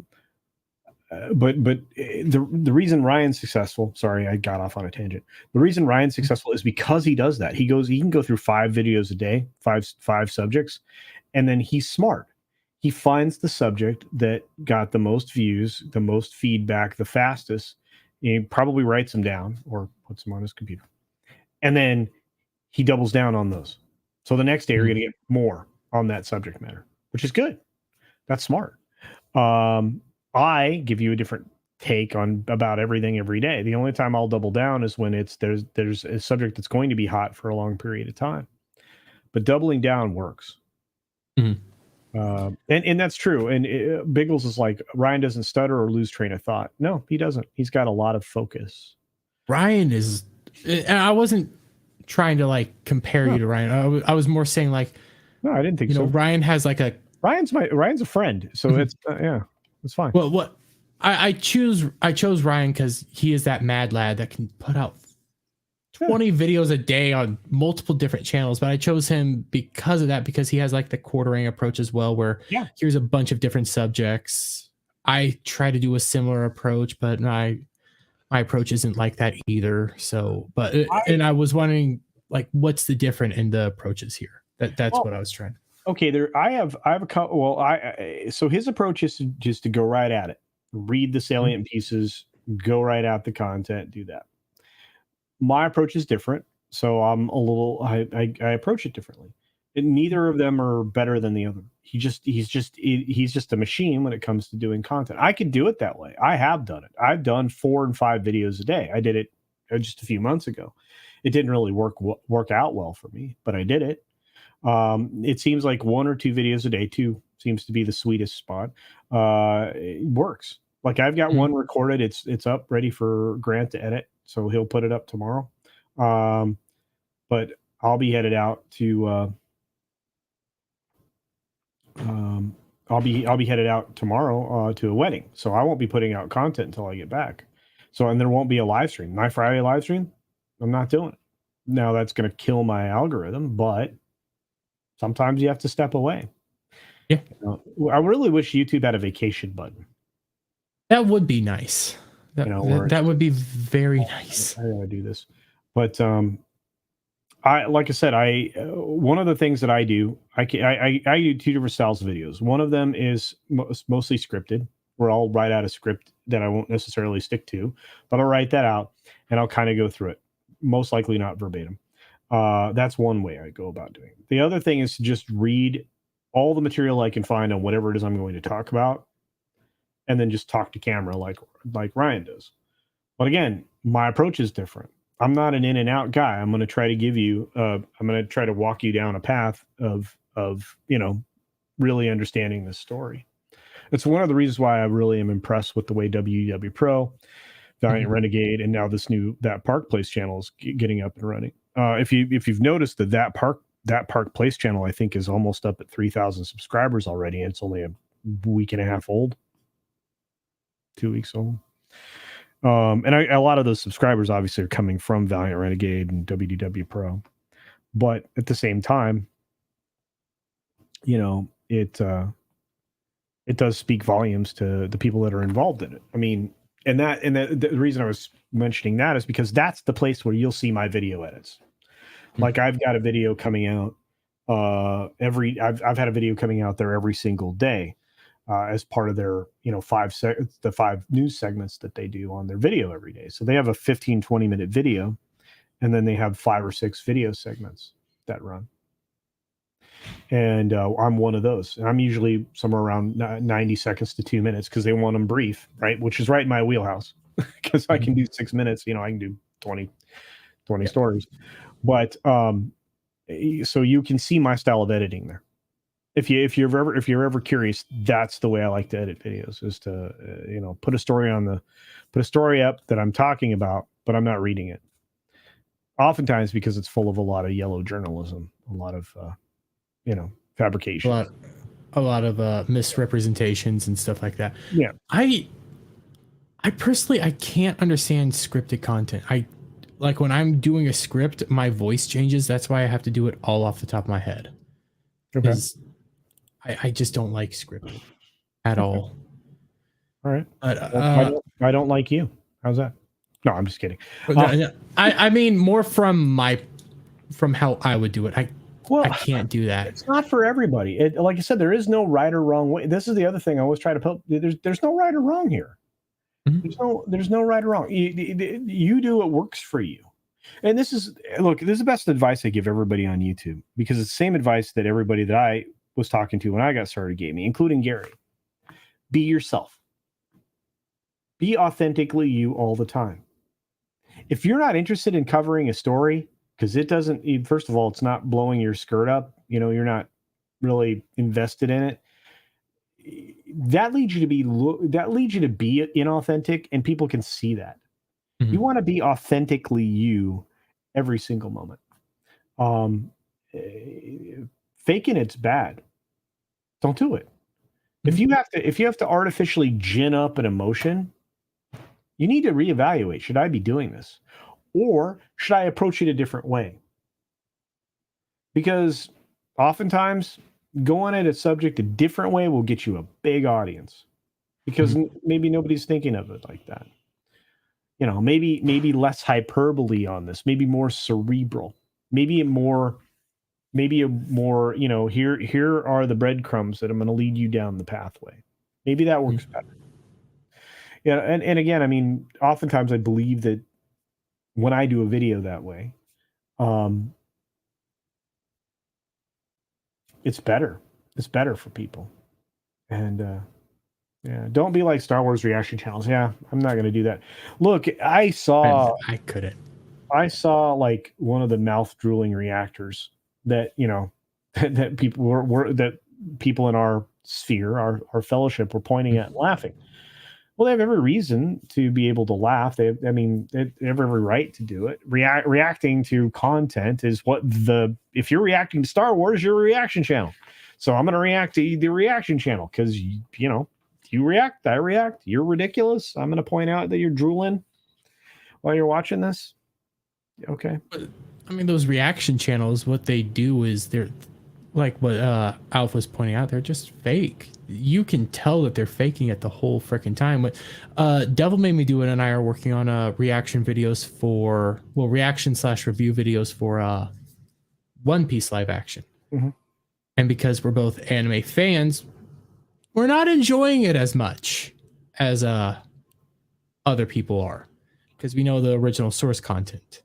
the reason Ryan's successful, sorry, I got off on a tangent. The reason Ryan's successful is because he does that. He can go through 5 videos a day, five subjects, and then he's smart. He finds the subject that got the most views, the most feedback, the fastest. He probably writes them down or puts them on his computer. And then he doubles down on those. So the next day you're going to get more on that subject matter, which is good. That's smart. I give you a different take on about everything every day. The only time I'll double down is when there's a subject that's going to be hot for a long period of time. But doubling down works. And that's true. And Biggles is like, Ryan doesn't stutter or lose train of thought. No, he doesn't. He's got a lot of focus. Ryan is, and I wasn't trying to like compare you to Ryan. I was more saying like, no, I didn't think so. Ryan has like Ryan's a friend. So it's, yeah, it's fine. Well, I chose Ryan because he is that mad lad that can put out 20 videos a day on multiple different channels, but I chose him because of that, because he has like the quartering approach as well, where here's a bunch of different subjects. I try to do a similar approach, but my approach isn't like that either. So, and I was wondering like, what's the different in the approaches here? That's what I was trying. Okay. I have a couple. Well, so his approach is just to go right at it, read the salient pieces, go right at the content, do that. My approach is different, so I approach it differently. And neither of them are better than the other. He's just a machine when it comes to doing content. I could do it that way. I have done it. I've done 4 and 5 videos a day. I did it just a few months ago. It didn't really work out well for me, but I did it. It seems like 1 or 2 videos a day, 2 seems to be the sweetest spot. It works. Like I've got one recorded. It's up ready for Grant to edit. So he'll put it up tomorrow. But I'll be headed out to I'll be headed out tomorrow to a wedding. So I won't be putting out content until I get back. And there won't be a live stream. My Friday live stream, I'm not doing it. Now that's going to kill my algorithm, but sometimes you have to step away. Yeah. I really wish YouTube had a vacation button. That would be nice. That would be very nice. I gotta do this, but like I said, one of the things that I do, I do two different styles of videos. One of them is mostly scripted, where I'll write out a script that I won't necessarily stick to, but I'll write that out and I'll kind of go through it. Most likely not verbatim. That's one way I go about doing it. The other thing is to just read all the material I can find on whatever it is I'm going to talk about, and then just talk to camera like Ryan does. But again, my approach is different. I'm not an in and out guy. I'm going to try to give you, I'm going to try to walk you down a path of, really understanding this story. It's one of the reasons why I really am impressed with the way WDW Pro, Valiant Renegade, and now that Park Place channel is getting up and running. If you've noticed that Park Place channel, I think, is almost up at 3,000 subscribers already, and it's only a week and a half old, 2 weeks old. And a lot of those subscribers obviously are coming from Valiant Renegade and WDW Pro, but at the same time, it does speak volumes to the people that are involved in it. I mean, and the reason I was mentioning that is because that's the place where you'll see my video edits. Like, I've got a video coming out I've had a video coming out there every single day. As part of their, the 5 news segments that they do on their video every day. So they have a 15-20 minute video, and then they have 5 or 6 video segments that run. And I'm one of those. And I'm usually somewhere around 90 seconds to 2 minutes, because they want them brief, right? Which is right in my wheelhouse, because I can do 6 minutes, I can do 20 stories. But so you can see my style of editing there. If you're ever curious, that's the way I like to edit videos, is to put a story up that I'm talking about, but I'm not reading it. Oftentimes because it's full of a lot of yellow journalism, a lot of fabrication, a lot of misrepresentations and stuff like that. Yeah, I personally, I can't understand scripted content. Like when I'm doing a script, my voice changes. That's why I have to do it all off the top of my head. Okay. I just don't like scripted at all. All right. But, I don't like you. How's that? No, I'm just kidding. I mean, more from how I would do it. I can't do that. It's not for everybody. Like I said, there is no right or wrong way. This is the other thing I always try to put. There's no right or wrong here. Mm-hmm. There's no right or wrong. You do what works for you. And this is the best advice I give everybody on YouTube, because it's the same advice that everybody that I was talking to when I got started gave me, including Gary. Be yourself. Be authentically you all the time. If you're not interested in covering a story, because it doesn't, first of all, it's not blowing your skirt up, you're not really invested in it, that leads you to be inauthentic, and people can see that. Mm-hmm. You want to be authentically you every single moment. Faking it's bad. Don't do it. Mm-hmm. If you have to artificially gin up an emotion, you need to reevaluate. Should I be doing this? Or should I approach it a different way? Because oftentimes going at a subject a different way will get you a big audience, because maybe nobody's thinking of it like that. Maybe less hyperbole on this, maybe more cerebral, maybe a more, here are the breadcrumbs that I'm going to lead you down the pathway. Maybe that works better. Yeah. And again, I mean, oftentimes I believe that when I do a video that way, it's better. It's better for people. And, yeah, don't be like Star Wars reaction channels. Yeah, I'm not going to do that. Look, I saw like one of the mouth drooling reactors that, that people that people in our sphere, our fellowship, were pointing at and laughing. Well, they have every reason to be able to laugh. They have every right to do it. Reacting to content is if you're reacting to Star Wars, you're a reaction channel. So I'm going to react to the reaction channel, because, you react, I react, you're ridiculous. I'm going to point out that you're drooling while you're watching this. Okay. But, I mean, those reaction channels, what they do is like what Alf was pointing out, they're just fake. You can tell that they're faking it the whole freaking time. What Devil Made Me Do It and I are working on reaction videos for, well, reaction slash review videos for One Piece live action. Mhm. And because we're both anime fans, we're not enjoying it as much as other people are, because we know the original source content.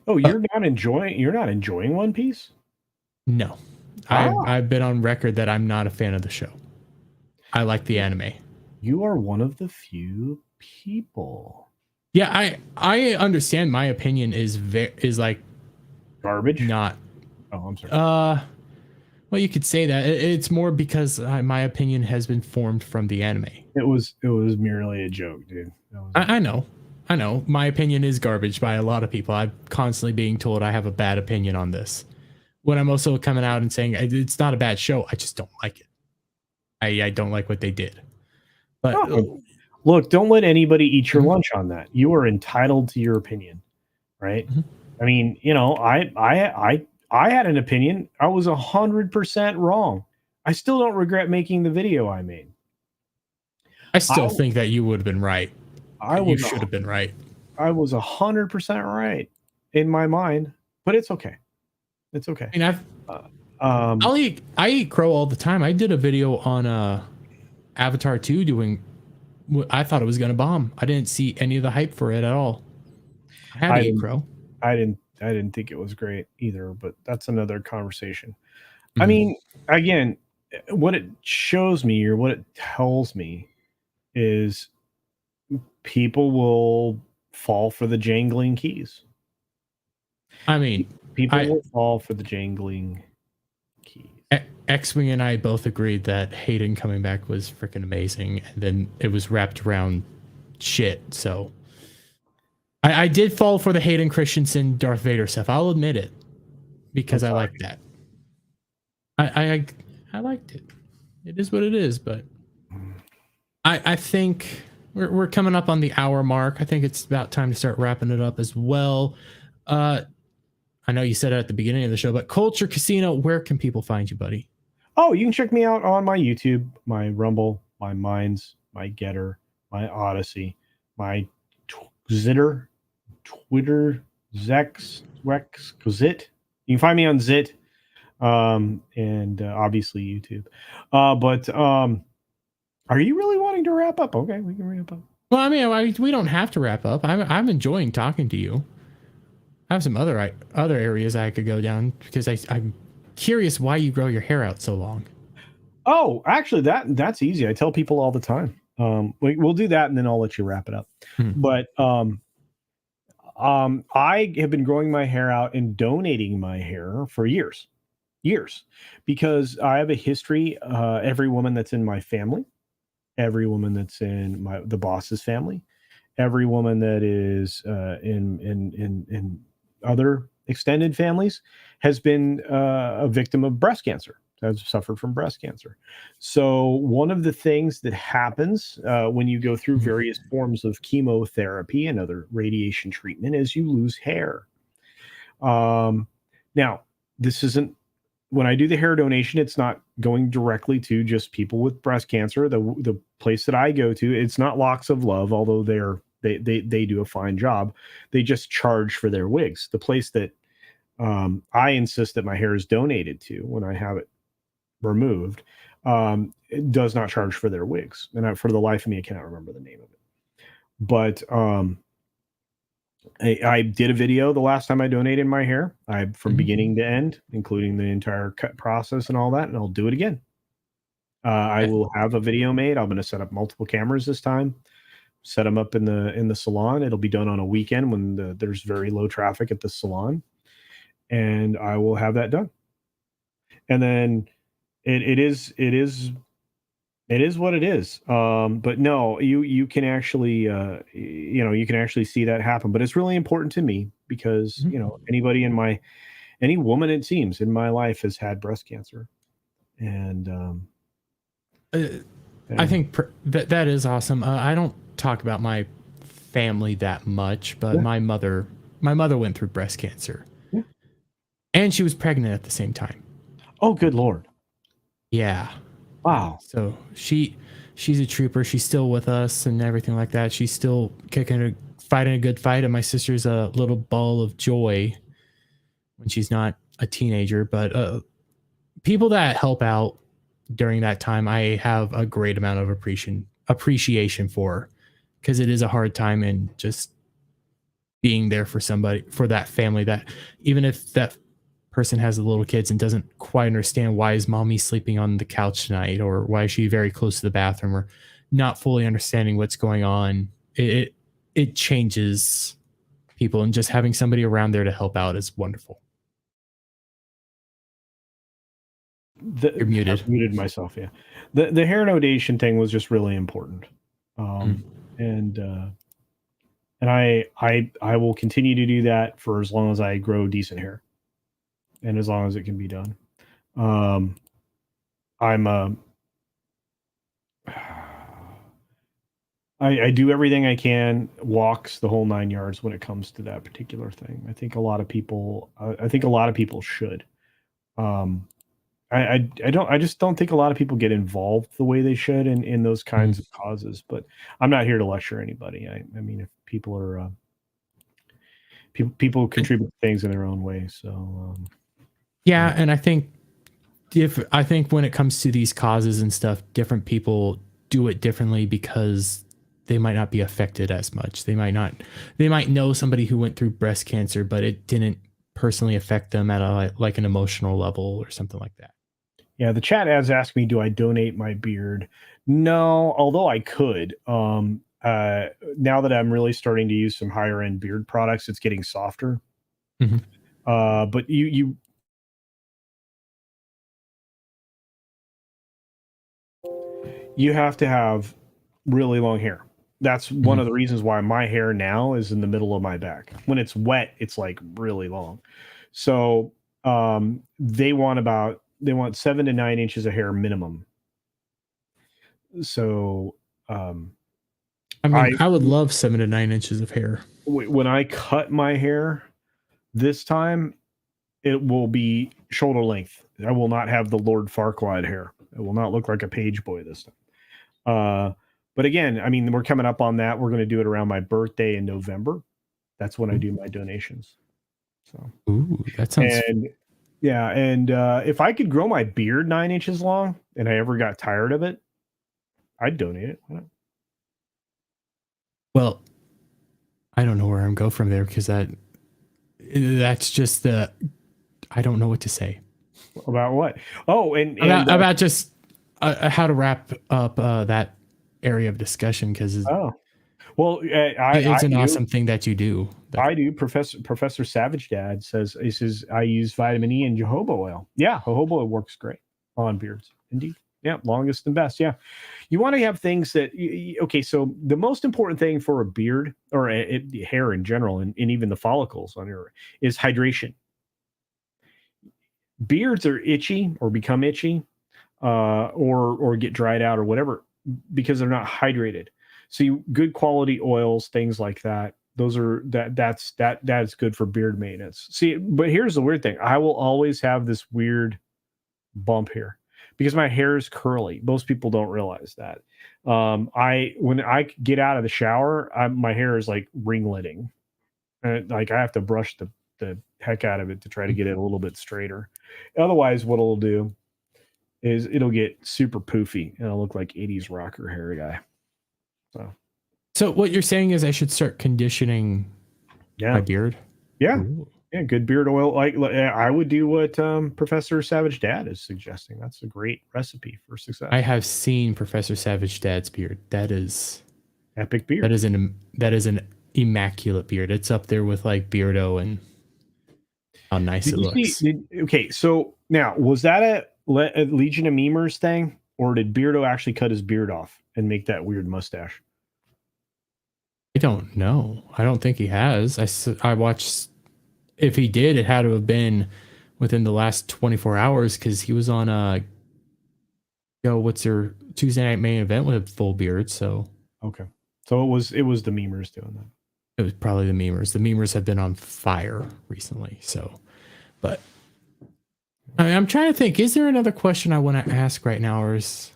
Oh, you're not enjoying One Piece? No, I've been on record that I'm not a fan of the show. I like the anime. You are one of the few people. Yeah, I understand. My opinion is like Garbage? not. Oh, I'm sorry. Well, you could say that. It's more because my opinion has been formed from the anime. It was merely a joke, dude. I know. My opinion is garbage by a lot of people. I'm constantly being told I have a bad opinion on this, when I'm also coming out and saying it's not a bad show. I just don't like it. I don't like what they did. But look, don't let anybody eat your lunch on that. You are entitled to your opinion, right? I mean, you know, I had an opinion. I was 100% wrong. I still don't regret making the video I made. I still think that you would have been right. You should have been right. I was 100% right in my mind, but it's okay. It's okay. I mean, I eat crow all the time. I did a video on Avatar 2 doing what I thought it was going to bomb. I didn't see any of the hype for it at all. I had to eat crow. I didn't think it was great either, but that's another conversation. I mean, again, what it shows me or what it tells me is people will fall for the jangling keys. I mean, people will fall for the jangling keys. X-Wing and I both agreed that Hayden coming back was freaking amazing, and then it was wrapped around shit. So I did fall for the Hayden Christensen Darth Vader stuff. I'll admit it, because I like that. I liked it. It is what it is, but I think we're coming up on the hour mark. I think it's about time to start wrapping it up as well. I know you said it at the beginning of the show, but Culture Casino, where can people find you, buddy? Oh, you can check me out on my YouTube, my Rumble, my Minds, my Getter, my Odyssey, my Zitter, Twitter, Zex, Wex, Zit. You can find me on Zit, and obviously YouTube. But are you really wanting to wrap up? Okay, we can wrap up. Well, I mean, we don't have to wrap up. I'm enjoying talking to you. I have some other areas I could go down, because I'm curious why you grow your hair out so long. Oh, actually, that's easy. I tell people all the time. We'll do that, and then I'll let you wrap it up. But I have been growing my hair out and donating my hair for years, because I have a history. Every woman that's in my family, every woman that's in the boss's family, every woman that is in other extended families has been a victim of breast cancer, has suffered from breast cancer. So one of the things that happens when you go through various forms of chemotherapy and other radiation treatment is you lose hair. Now, this isn't, when I do the hair donation, it's not going directly to just people with breast cancer. The place that I go to, it's not Locks of Love, although they do a fine job. They just charge for their wigs. The place that I insist that my hair is donated to when I have it removed, it does not charge for their wigs. And for the life of me, I cannot remember the name of it. But I did a video the last time I donated my hair, from beginning to end, including the entire cut process and all that, and I'll do it again. I will have a video made. I'm going to set up multiple cameras this time, set them up in the salon. It'll be done on a weekend when there's very low traffic at the salon, and I will have that done. And then it is what it is. But no, you can actually you can actually see that happen. But it's really important to me because any woman, it seems, in my life has had breast cancer, and I think that is awesome. I don't talk about my family that much, but my mother went through breast cancer, and she was pregnant at the same time. Oh, good Lord. Yeah. Wow. So she's a trooper. She's still with us and everything like that. She's still fighting a good fight. And my sister's a little ball of joy when she's not a teenager. But people that help out during that time, I have a great amount of appreciation for, because it is a hard time, and just being there for somebody, for that family, that even if that person has the little kids and doesn't quite understand why is mommy sleeping on the couch tonight, or why is she very close to the bathroom, or not fully understanding what's going on, it changes people, and just having somebody around there to help out is wonderful. You're muted. I've muted myself. Yeah, the hair nodation thing was just really important, Mm. and I will continue to do that for as long as I grow decent hair, and as long as it can be done. I'm I do everything I can, walks the whole 9 yards when it comes to that particular thing. I think a lot of people. I think a lot of people should. Um, I just don't think a lot of people get involved the way they should in those Mm. kinds of causes. But I'm not here to lecture anybody. I mean, if people are people contribute things in their own way. So Yeah, and I think when it comes to these causes and stuff, different people do it differently because they might not be affected as much. They might know somebody who went through breast cancer, but it didn't personally affect them at like an emotional level or something like that. yeah, the chat has asked me, do I donate my beard? No, although I could. Now that I'm really starting to use some higher end beard products, it's getting softer. Mhm. But you have to have really long hair. That's one Mhm. of the reasons why my hair now is in the middle of my back. When it's wet, it's like really long. So they want 7 to 9 inches of hair minimum. So um, I I mean, I would love 7 to 9 inches of hair. when I cut my hair this time, it will be shoulder length. I will not have the Lord Farquaad hair. It will not look like a page boy this time. But again, I mean, we're coming up on that. We're going to do it around my birthday in November. That's when I do my donations. So, Ooh, that sounds. and yeah, and if I could grow my beard 9 inches long and I ever got tired of it, I'd donate it. Well, I don't know where I'm go from there, because that's just the I don't know what to say About what? Oh, and about just how to wrap up that area of discussion, because oh, well, I it's an do. awesome thing that you do. I do. Professor Savage Dad says he says I use vitamin E and jojoba oil. Yeah, jojoba oil works great on beards. Indeed. Yeah, longest and best. Yeah, you want to have things that. Okay, so the most important thing for a beard or hair in general, and even the follicles on your is hydration. Beards are itchy or become itchy, or get dried out or whatever because they're not hydrated. So good quality oils, things like that. Those are that's good for beard maintenance. See, but here's the weird thing: I will always have this weird bump here because my hair is curly. Most people don't realize that. I when I get out of the shower, my hair is like ringleting. Like I have to brush the heck out of it to try to get it a little bit straighter. Otherwise, what it'll do is it'll get super poofy and it'll look like 80s rocker hair guy. So what you're saying is I should start conditioning my Yeah. beard? Yeah. Ooh. Yeah. Good beard oil. Like I would do what Professor Savage Dad is suggesting. That's a great recipe for success. I have seen Professor Savage Dad's beard. That is Epic beard. that is an immaculate beard. It's up there with like Beardo and how nice Did it you looks. see? Okay, so now was that a Legion of Memers thing, or did Beardo actually cut his beard off and make that weird mustache? I don't know. I don't think he has. I watched. If he did, it had to have been within the last 24 hours, because he was on what's their Tuesday night main event with a full beard. So Okay, so it was the Memers doing that. it was probably the memers. The memers have been on fire recently. So, but I'm trying to think. Is there another question I want to ask right now, or is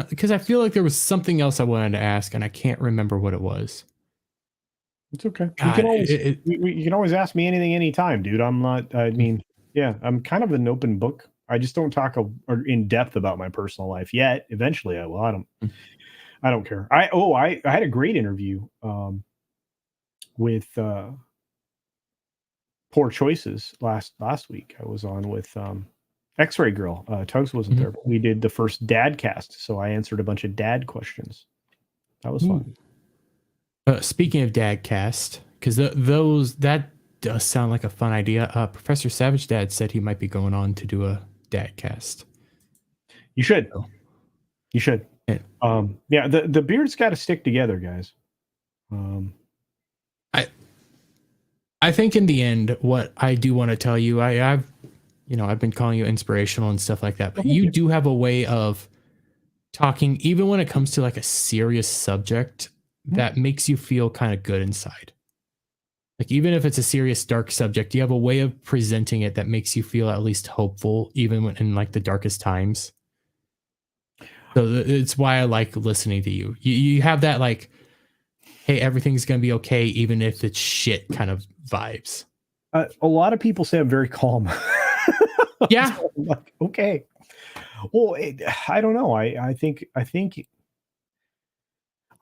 because I feel like there was something else I wanted to ask and I can't remember what it was. It's okay. You can God, always you can always ask me anything anytime, dude. I'm not. I mean, yeah, I'm kind of an open book. I just don't talk in depth about my personal life yet. Eventually, I will. I don't care. I had a great interview with Poor Choices last week. I was on with X-Ray Girl. Tugs wasn't there, but we did the first dad cast, so I answered a bunch of dad questions. That was fun. Speaking of dad cast, because that does sound like a fun idea. Professor Savage Dad said he might be going on to do a dad cast. You should. So, You should. Yeah, the beard's got to stick together, guys. I think in the end, what I do want to tell you, I've been calling you inspirational and stuff like that, but you do have a way of talking, even when it comes to like a serious subject, that makes you feel kind of good inside. Like, even if it's a serious, dark subject, you have a way of presenting it that makes you feel at least hopeful, even when in like the darkest times. So it's why I like listening to you. You have that like, hey, everything's going to be okay, even if it's shit kind of vibes. A lot of people say I'm very calm. Yeah. So I'm like, okay. Well, I don't know. I think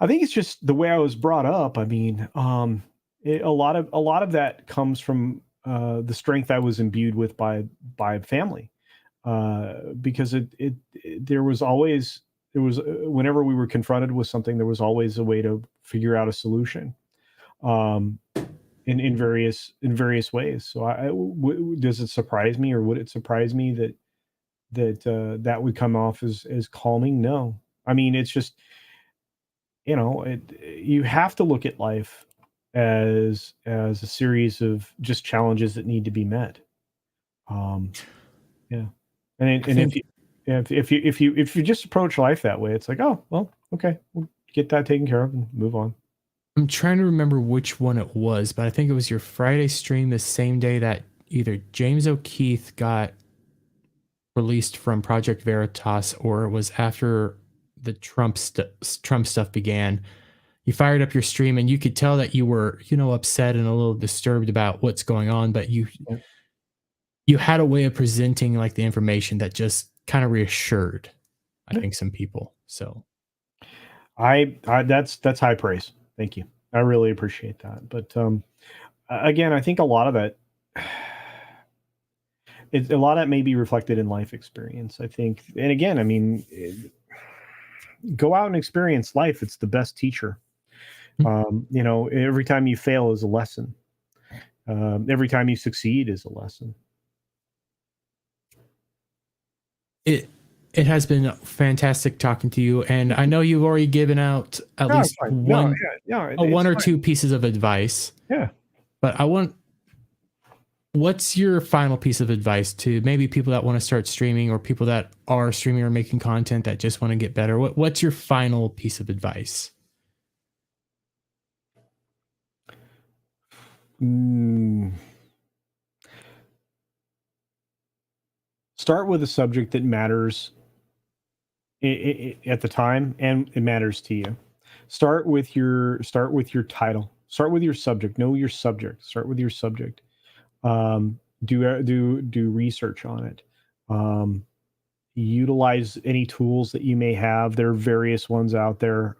it's just the way I was brought up. I mean, a lot of that comes from the strength I was imbued with by family, because there was whenever we were confronted with something, there was always a way to figure out a solution, in various ways. So does it surprise me, or would it surprise me that would come off as calming? No. I mean, it's just, you have to look at life as a series of just challenges that need to be met. Yeah. And if you just approach life that way, it's like, oh, well, okay, we'll get that taken care of and move on. I'm trying to remember which one it was, but I think it was your Friday stream the same day that either James O'Keefe got released from Project Veritas, or it was after the Trump stuff began. You fired up your stream and you could tell that you were, upset and a little disturbed about what's going on, but you had a way of presenting like the information that just kind of reassured, I think, some people. So I that's high praise. Thank you. I really appreciate that. But again, I think a lot of that may be reflected in life experience. I think, and again, I mean, go out and experience life. It's the best teacher. Every time you fail is a lesson. Every time you succeed is a lesson. It has been fantastic talking to you, and I know you've already given out at least one or two pieces of advice. Yeah. But what's your final piece of advice to maybe people that want to start streaming, or people that are streaming or making content that just want to get better? What's your final piece of advice? Start with a subject that matters at the time, and it matters to you. Start with your title. Start with your subject. Know your subject. Start with your subject. Do research on it. Utilize any tools that you may have. There are various ones out there.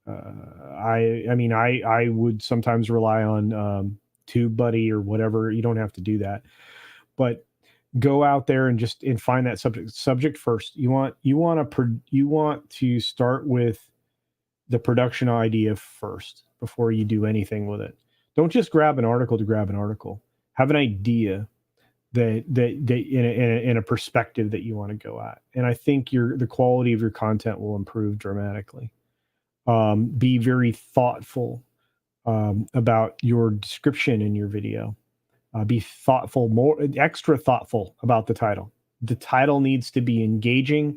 I would sometimes rely on TubeBuddy or whatever. You don't have to do that, but go out there and find that subject first. You want to start with the production idea first before you do anything with it. Don't just grab an article to grab an article. Have an idea that in a perspective that you want to go at, and I think the quality of your content will improve dramatically. Be very thoughtful about your description in your video. Be thoughtful, extra thoughtful about the title. The title needs to be engaging.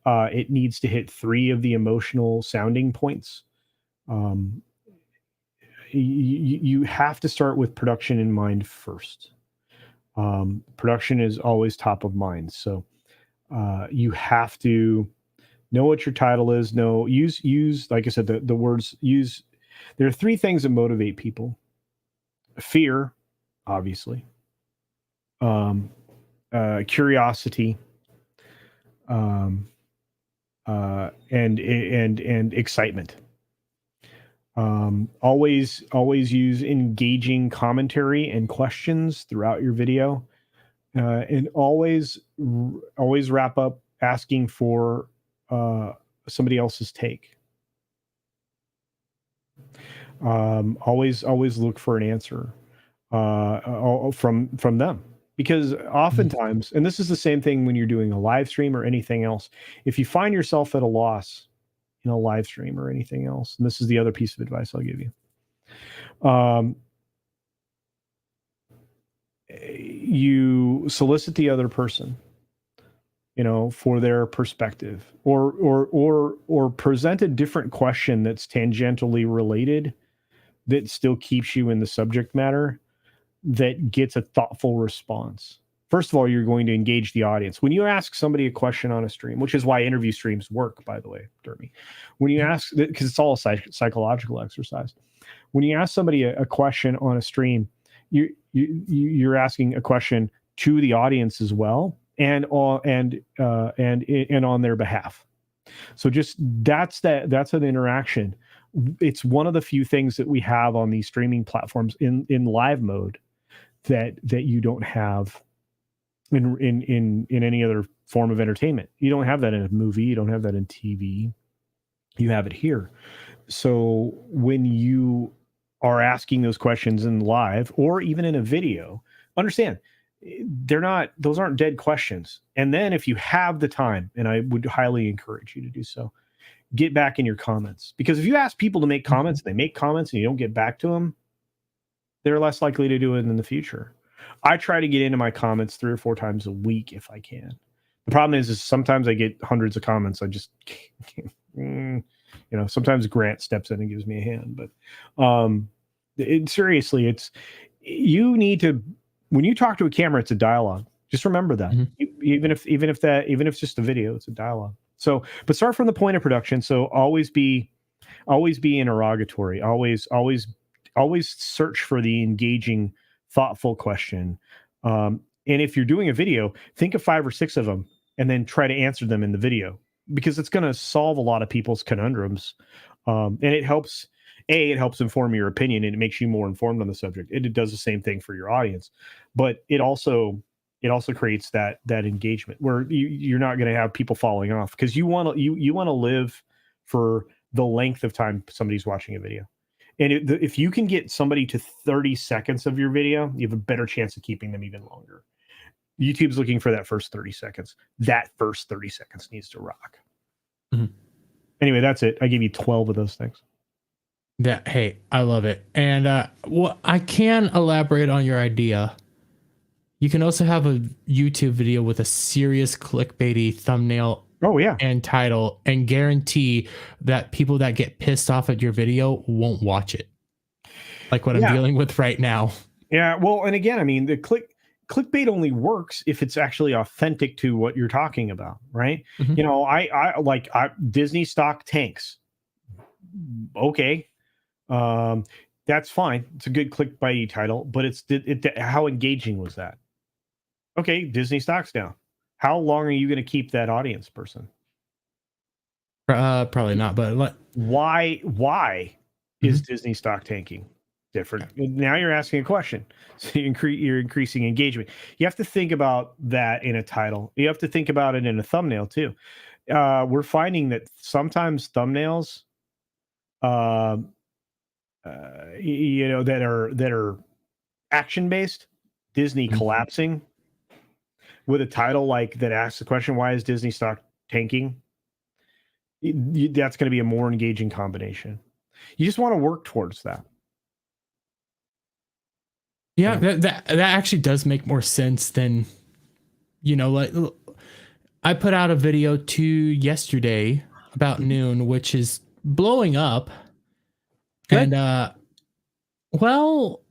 It needs to hit 3 of the emotional sounding points. You have to start with production in mind first. Production is always top of mind. So you have to know what your title is. Use like I said, the words use. There are three things that motivate people: fear, obviously, curiosity, um, and excitement. Always use engaging commentary and questions throughout your video, and always wrap up asking for somebody else's take. Always look for an answer from them, because oftentimes, and this is the same thing when you're doing a live stream or anything else, if you find yourself at a loss in a live stream or anything else, and this is the other piece of advice I'll give you, you solicit the other person, for their perspective, or present a different question that's tangentially related, that still keeps you in the subject matter, that gets a thoughtful response. First of all, you're going to engage the audience. When you ask somebody a question on a stream, which is why interview streams work, by the way, Dermy, when you ask, because it's all a psychological exercise. When you ask somebody a question on a stream, you're asking a question to the audience as well, and on their behalf. So just that's an interaction. It's one of the few things that we have on these streaming platforms in live mode that you don't have in any other form of entertainment. You don't have that in a movie. You don't have that in TV. You have it here. So when you are asking those questions in live or even in a video, understand those aren't dead questions. And then if you have the time, and I would highly encourage you to do so, get back in your comments, because if you ask people to make comments, they make comments and you don't get back to them, they're less likely to do it in the future. I try to get into my comments 3 or 4 times a week if I can. The problem is sometimes I get hundreds of comments. I just can't, sometimes Grant steps in and gives me a hand, but seriously, you need to, when you talk to a camera, it's a dialogue. Just remember that. Even if it's just a video, it's a dialogue. So, but start from the point of production. So always be interrogatory. Always search for the engaging, thoughtful question. And if you're doing a video, think of 5 or 6 of them and then try to answer them in the video, because it's going to solve a lot of people's conundrums. And it helps inform your opinion, and it makes you more informed on the subject. It does the same thing for your audience, but it also creates that engagement where you're not going to have people falling off, because you want to live for the length of time somebody's watching a video. And if you can get somebody to 30 seconds of your video, you have a better chance of keeping them even longer. YouTube's looking for that first 30 seconds. That first 30 seconds needs to rock. Anyway, that's it. I gave you 12 of those things. Hey, I love it. And I can elaborate on your idea. You can also have a YouTube video with a serious clickbaity thumbnail. Oh, yeah. And title, and guarantee that people that get pissed off at your video won't watch it. Like what I'm dealing with right now. Yeah. Well, and again, I mean, the clickbait only works if it's actually authentic to what you're talking about, right? I like Disney stock tanks. Okay. That's fine. It's a good clickbaity title, but how engaging was that? Okay, Disney stock's down. How long are you going to keep that audience person? Probably not. But why is Disney stock tanking? Different. Now you're asking a question. So you're increasing engagement. You have to think about that in a title. You have to think about it in a thumbnail too. We're finding that sometimes thumbnails, that are action based, Disney collapsing, with a title like that asks the question, why is Disney stock tanking? That's going to be a more engaging combination. You just want to work towards that. Yeah, that actually does make more sense than, like I put out a video yesterday about noon, which is blowing up. Good. And well,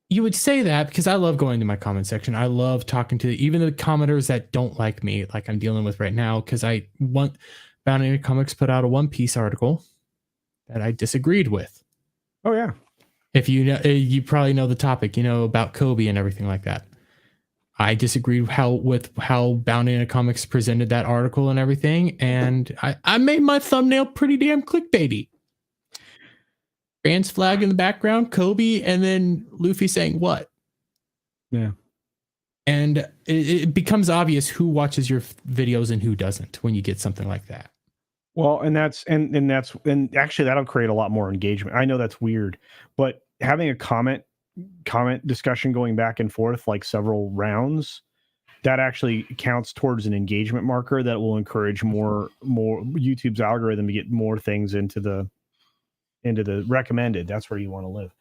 You would say that because I love going to my comment section. I love talking to even the commenters that don't like me, like I'm dealing with right now, because I want Bounty Comics put out a One Piece article that I disagreed with. Oh yeah. If you know, you probably know the topic, about Kobe and everything like that. I disagreed with how Bounty Comics presented that article and everything, and I made my thumbnail pretty damn clickbaity. Trans flag in the background, Kobe, and then Luffy saying what? Yeah. And it becomes obvious who watches your videos and who doesn't when you get something like that. Well, and actually that'll create a lot more engagement. I know that's weird, but having a comment discussion going back and forth like several rounds, that actually counts towards an engagement marker that will encourage more YouTube's algorithm to get more things into the recommended. That's where you want to live.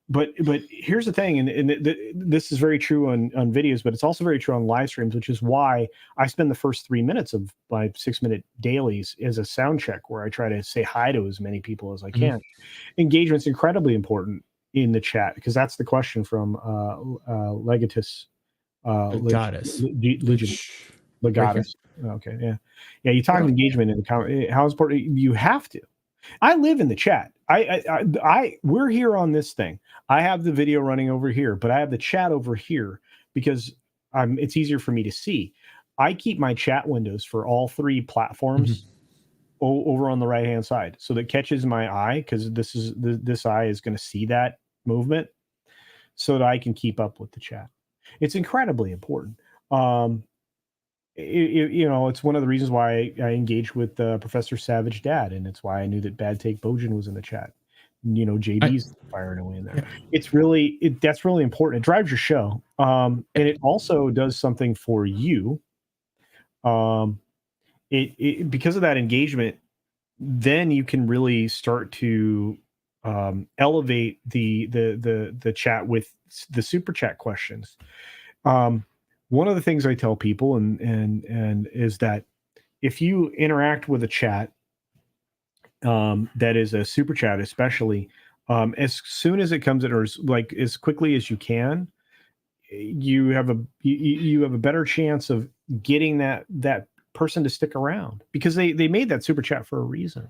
But here's the thing, and this is very true on videos, but it's also very true on live streams, which is why I spend the first 3 minutes of my 6-minute dailies as a sound check, where I try to say hi to as many people as I can. Engagement's incredibly important in the chat, because that's the question from Legatus. Legatus. Legatus. Okay, yeah. You talk engagement in the comment. How important you have to. I live in the chat. We're here on this thing. I have the video running over here, but I have the chat over here because it's easier for me to see. I keep my chat windows for all 3 platforms over on the right hand side, so that catches my eye, because this eye is going to see that movement, so that I can keep up with the chat. It's incredibly important. It's one of the reasons why I engaged with Professor Savage Dad, and it's why I knew that Bad Take Bojan was in the chat. JD's firing away in there. Yeah. It's really that's really important. It drives your show, and it also does something for you. Because of that engagement, then you can really start to elevate the chat with the super chat questions. One of the things I tell people and is that if you interact with a chat that is a super chat, especially as soon as it comes in, or as quickly as you can, you have a better chance of getting that person to stick around, because they made that super chat for a reason.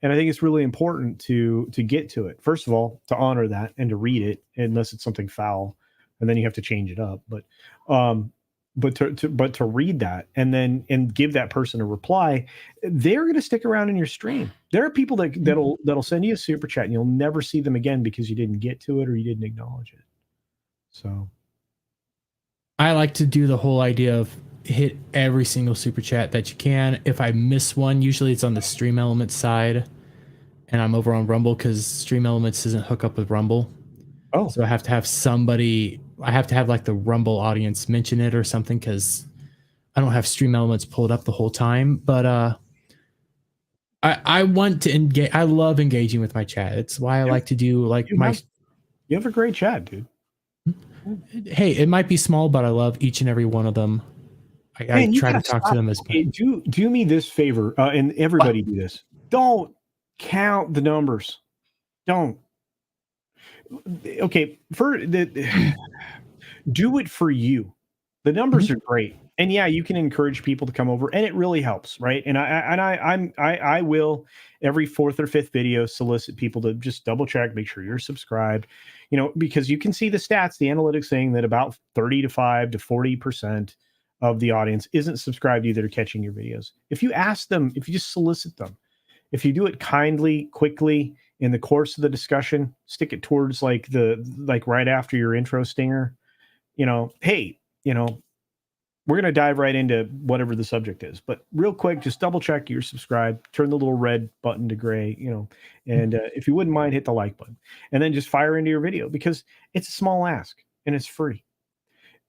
And I think it's really important to get to it. First of all, to honor that and to read it, unless it's something foul, and then you have to change it up. But to read that and give that person a reply, they're going to stick around in your stream. There are people that'll send you a super chat and you'll never see them again because you didn't get to it or you didn't acknowledge it. So I like to do the whole idea of hit every single super chat that you can. If I miss one, usually it's on the Stream Elements side, and I'm over on Rumble because Stream Elements doesn't hook up with Rumble. Oh, so I have to have somebody. I have to have like the Rumble audience mention it or something, because I don't have Stream Elements pulled up the whole time. But I want to engage. I love engaging with my chat. It's why I like to do you have a great chat, dude. Hey, it might be small, but I love each and every one of them. I try to talk to them as much. Do me this favor, and everybody do this. Don't count the numbers. Don't. Okay, do it for you. The numbers are great, and yeah, you can encourage people to come over, and it really helps, right? And I will every 4th or 5th video solicit people to just double check, make sure you're subscribed, because you can see the stats, the analytics saying that about 35 to 40% of the audience isn't subscribed either to catching your videos. If you ask them, if you just solicit them, if you do it kindly, quickly in the course of the discussion, stick it towards like right after your intro stinger, hey, we're going to dive right into whatever the subject is, but real quick, just double check you're subscribed, turn the little red button to gray, and if you wouldn't mind, hit the like button, and then just fire into your video, because it's a small ask and it's free.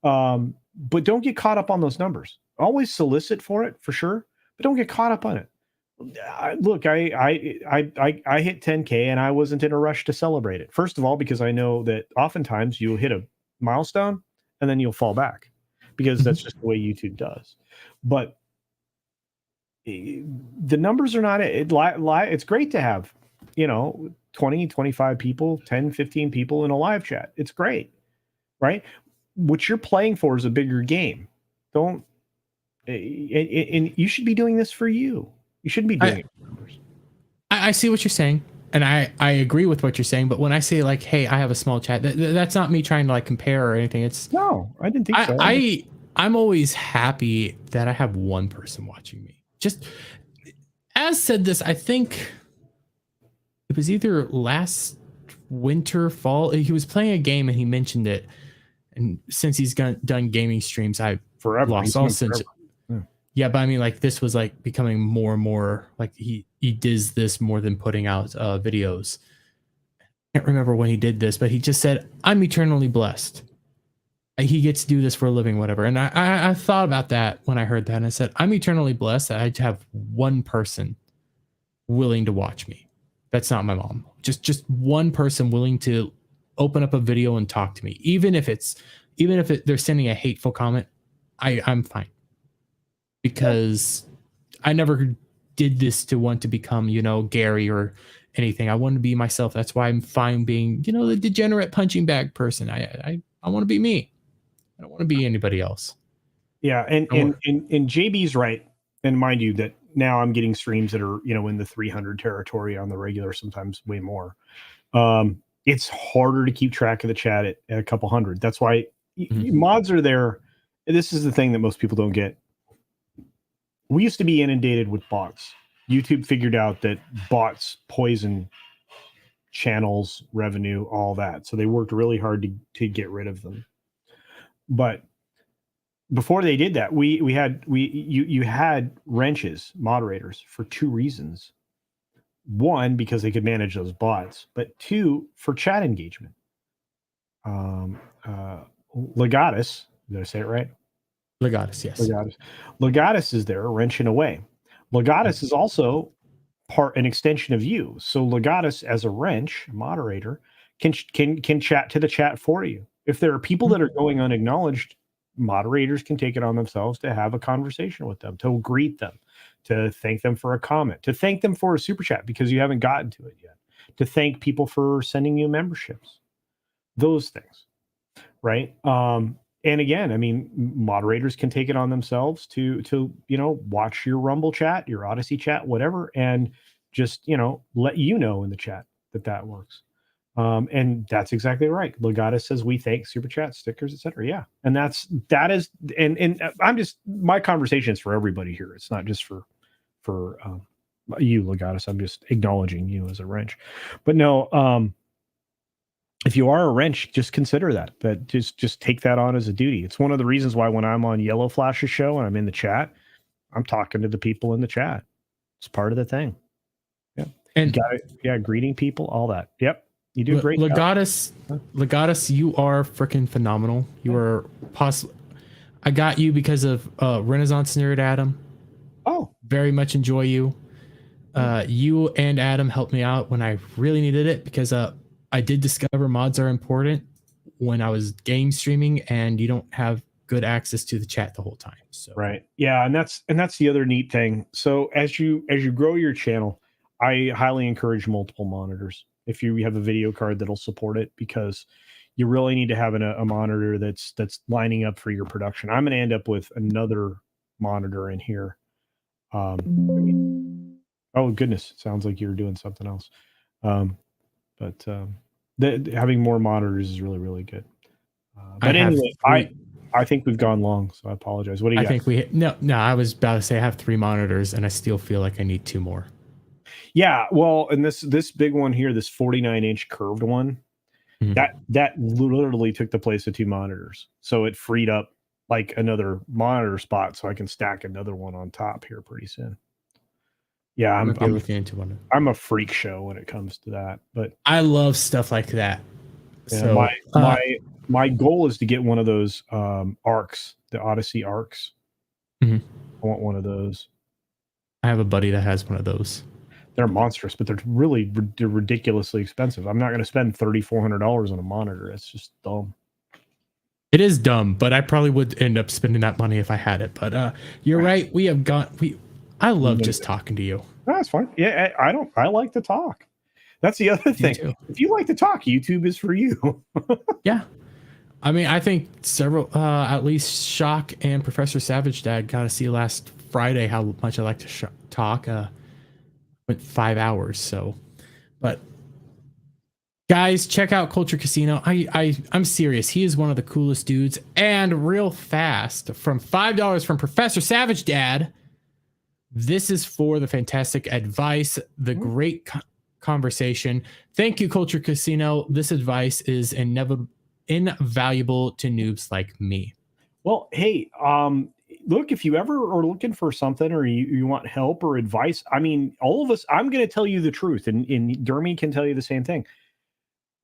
But don't get caught up on those numbers. Always solicit for it, for sure, but don't get caught up on it. Look, I hit 10K and I wasn't in a rush to celebrate it. First of all, because I know that oftentimes you'll hit a milestone and then you'll fall back, because that's just the way YouTube does. But the numbers are not it's great to have, 20, 25 people, 10, 15 people in a live chat. It's great, right? What you're playing for is a bigger game. Don't, and you should be doing this for you. You shouldn't be doing it for numbers. I see what you're saying, and I agree with what you're saying. But when I say like, hey, I have a small chat, that's not me trying to like compare or anything. It's No, I didn't think so. I'm always happy that I have one person watching me. Just as said this, I think it was either last winter, fall. He was playing a game and he mentioned it. And since he's done gaming streams, I've forever lost all sense. Yeah, but I mean, like this was like becoming more and more like he does this more than putting out videos. I can't remember when he did this, but he just said, "I'm eternally blessed." He gets to do this for a living, whatever. And I thought about that when I heard that, and I said, "I'm eternally blessed that I have one person willing to watch me. That's not my mom. Just one person willing to open up a video and talk to me, even if they're sending a hateful comment. I'm fine." Because I never did this to want to become, Gary or anything. I want to be myself. That's why I'm fine being, the degenerate punching bag person. I want to be me. I don't want to be anybody else. Yeah, and JB's right. And mind you that now I'm getting streams that are, in the 300 territory on the regular, sometimes way more. It's harder to keep track of the chat at a couple hundred. That's why mods are there. This is the thing that most people don't get. We used to be inundated with bots. YouTube figured out that bots poison channels, revenue, all that. So they worked really hard to get rid of them. But before they did that, you had wrenches, moderators, for two reasons. One, because they could manage those bots, but two, for chat engagement. Legatus, did I say it right? Legatus, yes. Legatus is there wrenching away. Legatus is also an extension of you. So Legatus, as a wrench moderator, can chat to the chat for you. If there are people that are going unacknowledged, moderators can take it on themselves to have a conversation with them, to greet them, to thank them for a comment, to thank them for a super chat because you haven't gotten to it yet, to thank people for sending you memberships, those things, right? And again, I mean, moderators can take it on themselves to watch your Rumble chat, your Odyssey chat, whatever, and just let you know in the chat that works. And that's exactly right. Legatus says we thank super chat, stickers, etc. Yeah, and that is, and I'm just, my conversation is for everybody here. It's not just for you, Legatus. I'm just acknowledging you as a wrench, but no. If you are a wrench, just consider that just take that on as a duty. It's one of the reasons why when I'm on Yellow Flash's show and I'm in the chat, I'm talking to the people in the chat. It's part of the thing. Yeah. And greeting people, all that. Yep. You do great. Legatus, you are freaking phenomenal. You are I got you because of Renaissance Nerd Adam. Oh, very much enjoy you. You and Adam helped me out when I really needed it because I did discover mods are important when I was game streaming and you don't have good access to the chat the whole time. So right. Yeah, and that's the other neat thing. So as you grow your channel, I highly encourage multiple monitors. If you have a video card that'll support it, because you really need to have a monitor that's lining up for your production. I'm going to end up with another monitor in here. Oh goodness, it sounds like you're doing something else. But having more monitors is really, really good. But anyway, I think we've gone long, so I apologize. What do you got? I think no, I was about to say I have 3 monitors and I still feel like I need 2 more. Yeah, well, and this big one here, this 49-inch curved one, that literally took the place of 2 monitors. So it freed up like another monitor spot so I can stack another one on top here pretty soon. Yeah, I'm a freak show when it comes to that, but I love stuff like that. Yeah, so my goal is to get one of those arcs, the Odyssey arcs. I want one of those. I have a buddy that has one of those. They're monstrous, but they're really ridiculously expensive. I'm not going to spend $300-400 on a monitor. It's just dumb. It is dumb, but I probably would end up spending that money if I had it. But you're right. I love just talking to you. No, that's fine. Yeah, I like to talk. That's the other You thing. too. If you like to talk, YouTube is for you. Yeah. I mean, I think several, at least Shock and Professor Savage Dad got to see last Friday how much I like to talk. Went 5 hours. So, but guys, check out Culture Casino. I'm serious. He is one of the coolest dudes. And real fast, from $5 from Professor Savage Dad, this is for the fantastic advice, the great conversation. Thank you, Culture Casino. This advice is invaluable to noobs like me. Well, hey, look, if you ever are looking for something or you want help or advice, I mean, all of us, I'm going to tell you the truth, and Dermy can tell you the same thing.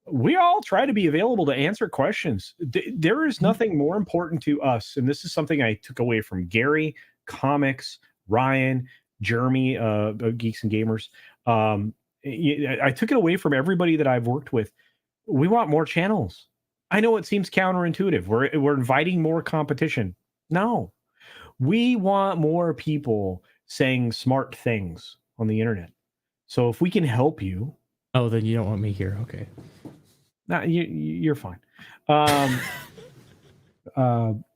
We all try to be available to answer questions. There is nothing more important to us, and this is something I took away from Gary, Comics, Ryan, Jeremy, Geeks and Gamers. I took it away from everybody that I've worked with. We want more channels. I know it seems counterintuitive. We're inviting more competition. No, we want more people saying smart things on the internet. So if we can help you, oh, then you don't want me here. Okay. nah, you're fine.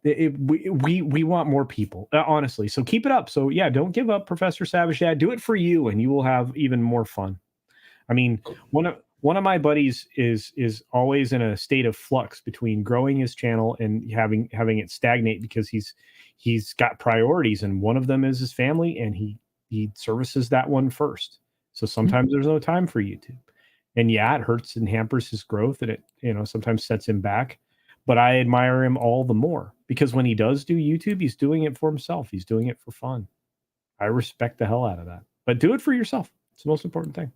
We want more people, honestly. So keep it up. So yeah, don't give up, Professor Savage Dad. Do it for you, and you will have even more fun. I mean, one of my buddies is always in a state of flux between growing his channel and having it stagnate because he's got priorities, and one of them is his family, and he services that one first. So sometimes there's no time for YouTube. And yeah, it hurts and hampers his growth, and it sometimes sets him back. But I admire him all the more because when he does do YouTube, he's doing it for himself. He's doing it for fun. I respect the hell out of that. But do it for yourself. It's the most important thing.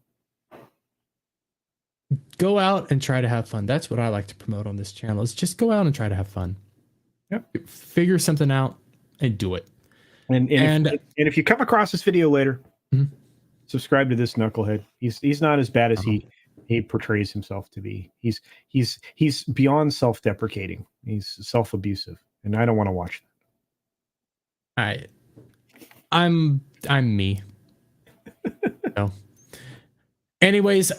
Go out and try to have fun. That's what I like to promote on this channel, is just go out and try to have fun. Yep. Figure something out and do it. And if you come across this video later, subscribe to this knucklehead. He's not as bad as he portrays himself to be. He's beyond self-deprecating. He's self-abusive, and I don't want to watch that. I'm me. So, anyways,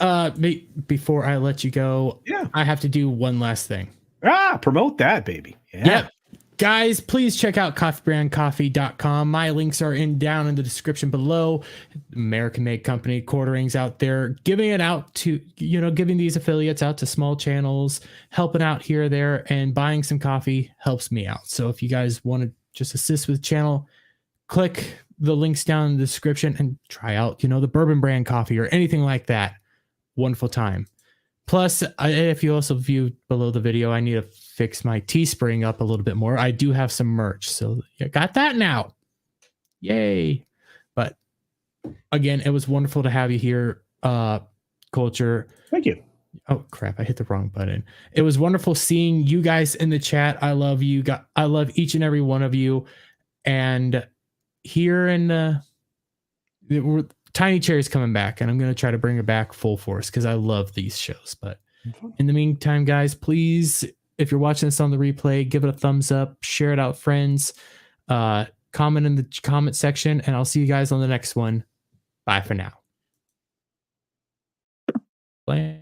before I let you go, I have to do one last thing. Promote that, baby. Yep. Guys, please check out coffeebrandcoffee.com. My links are down in the description below. American-made company, quarterings out there, giving it out to, giving these affiliates out to small channels, helping out here or there, and buying some coffee helps me out. So if you guys want to just assist with the channel, click the links down in the description and try out, the Burbon brand coffee or anything like that. Wonderful time. Plus, if you also view below the video, I need to fix my Teespring up a little bit more. I do have some merch, so I got that now. Yay. But again, it was wonderful to have you here, Culture. Thank you. Oh, crap. I hit the wrong button. It was wonderful seeing you guys in the chat. I love you. I love each and every one of you. And here in Tiny Cherry's coming back, and I'm going to try to bring it back full force because I love these shows. But in the meantime, guys, please, if you're watching this on the replay, give it a thumbs up, share it out, friends, comment in the comment section, and I'll see you guys on the next one. Bye for now. Bye.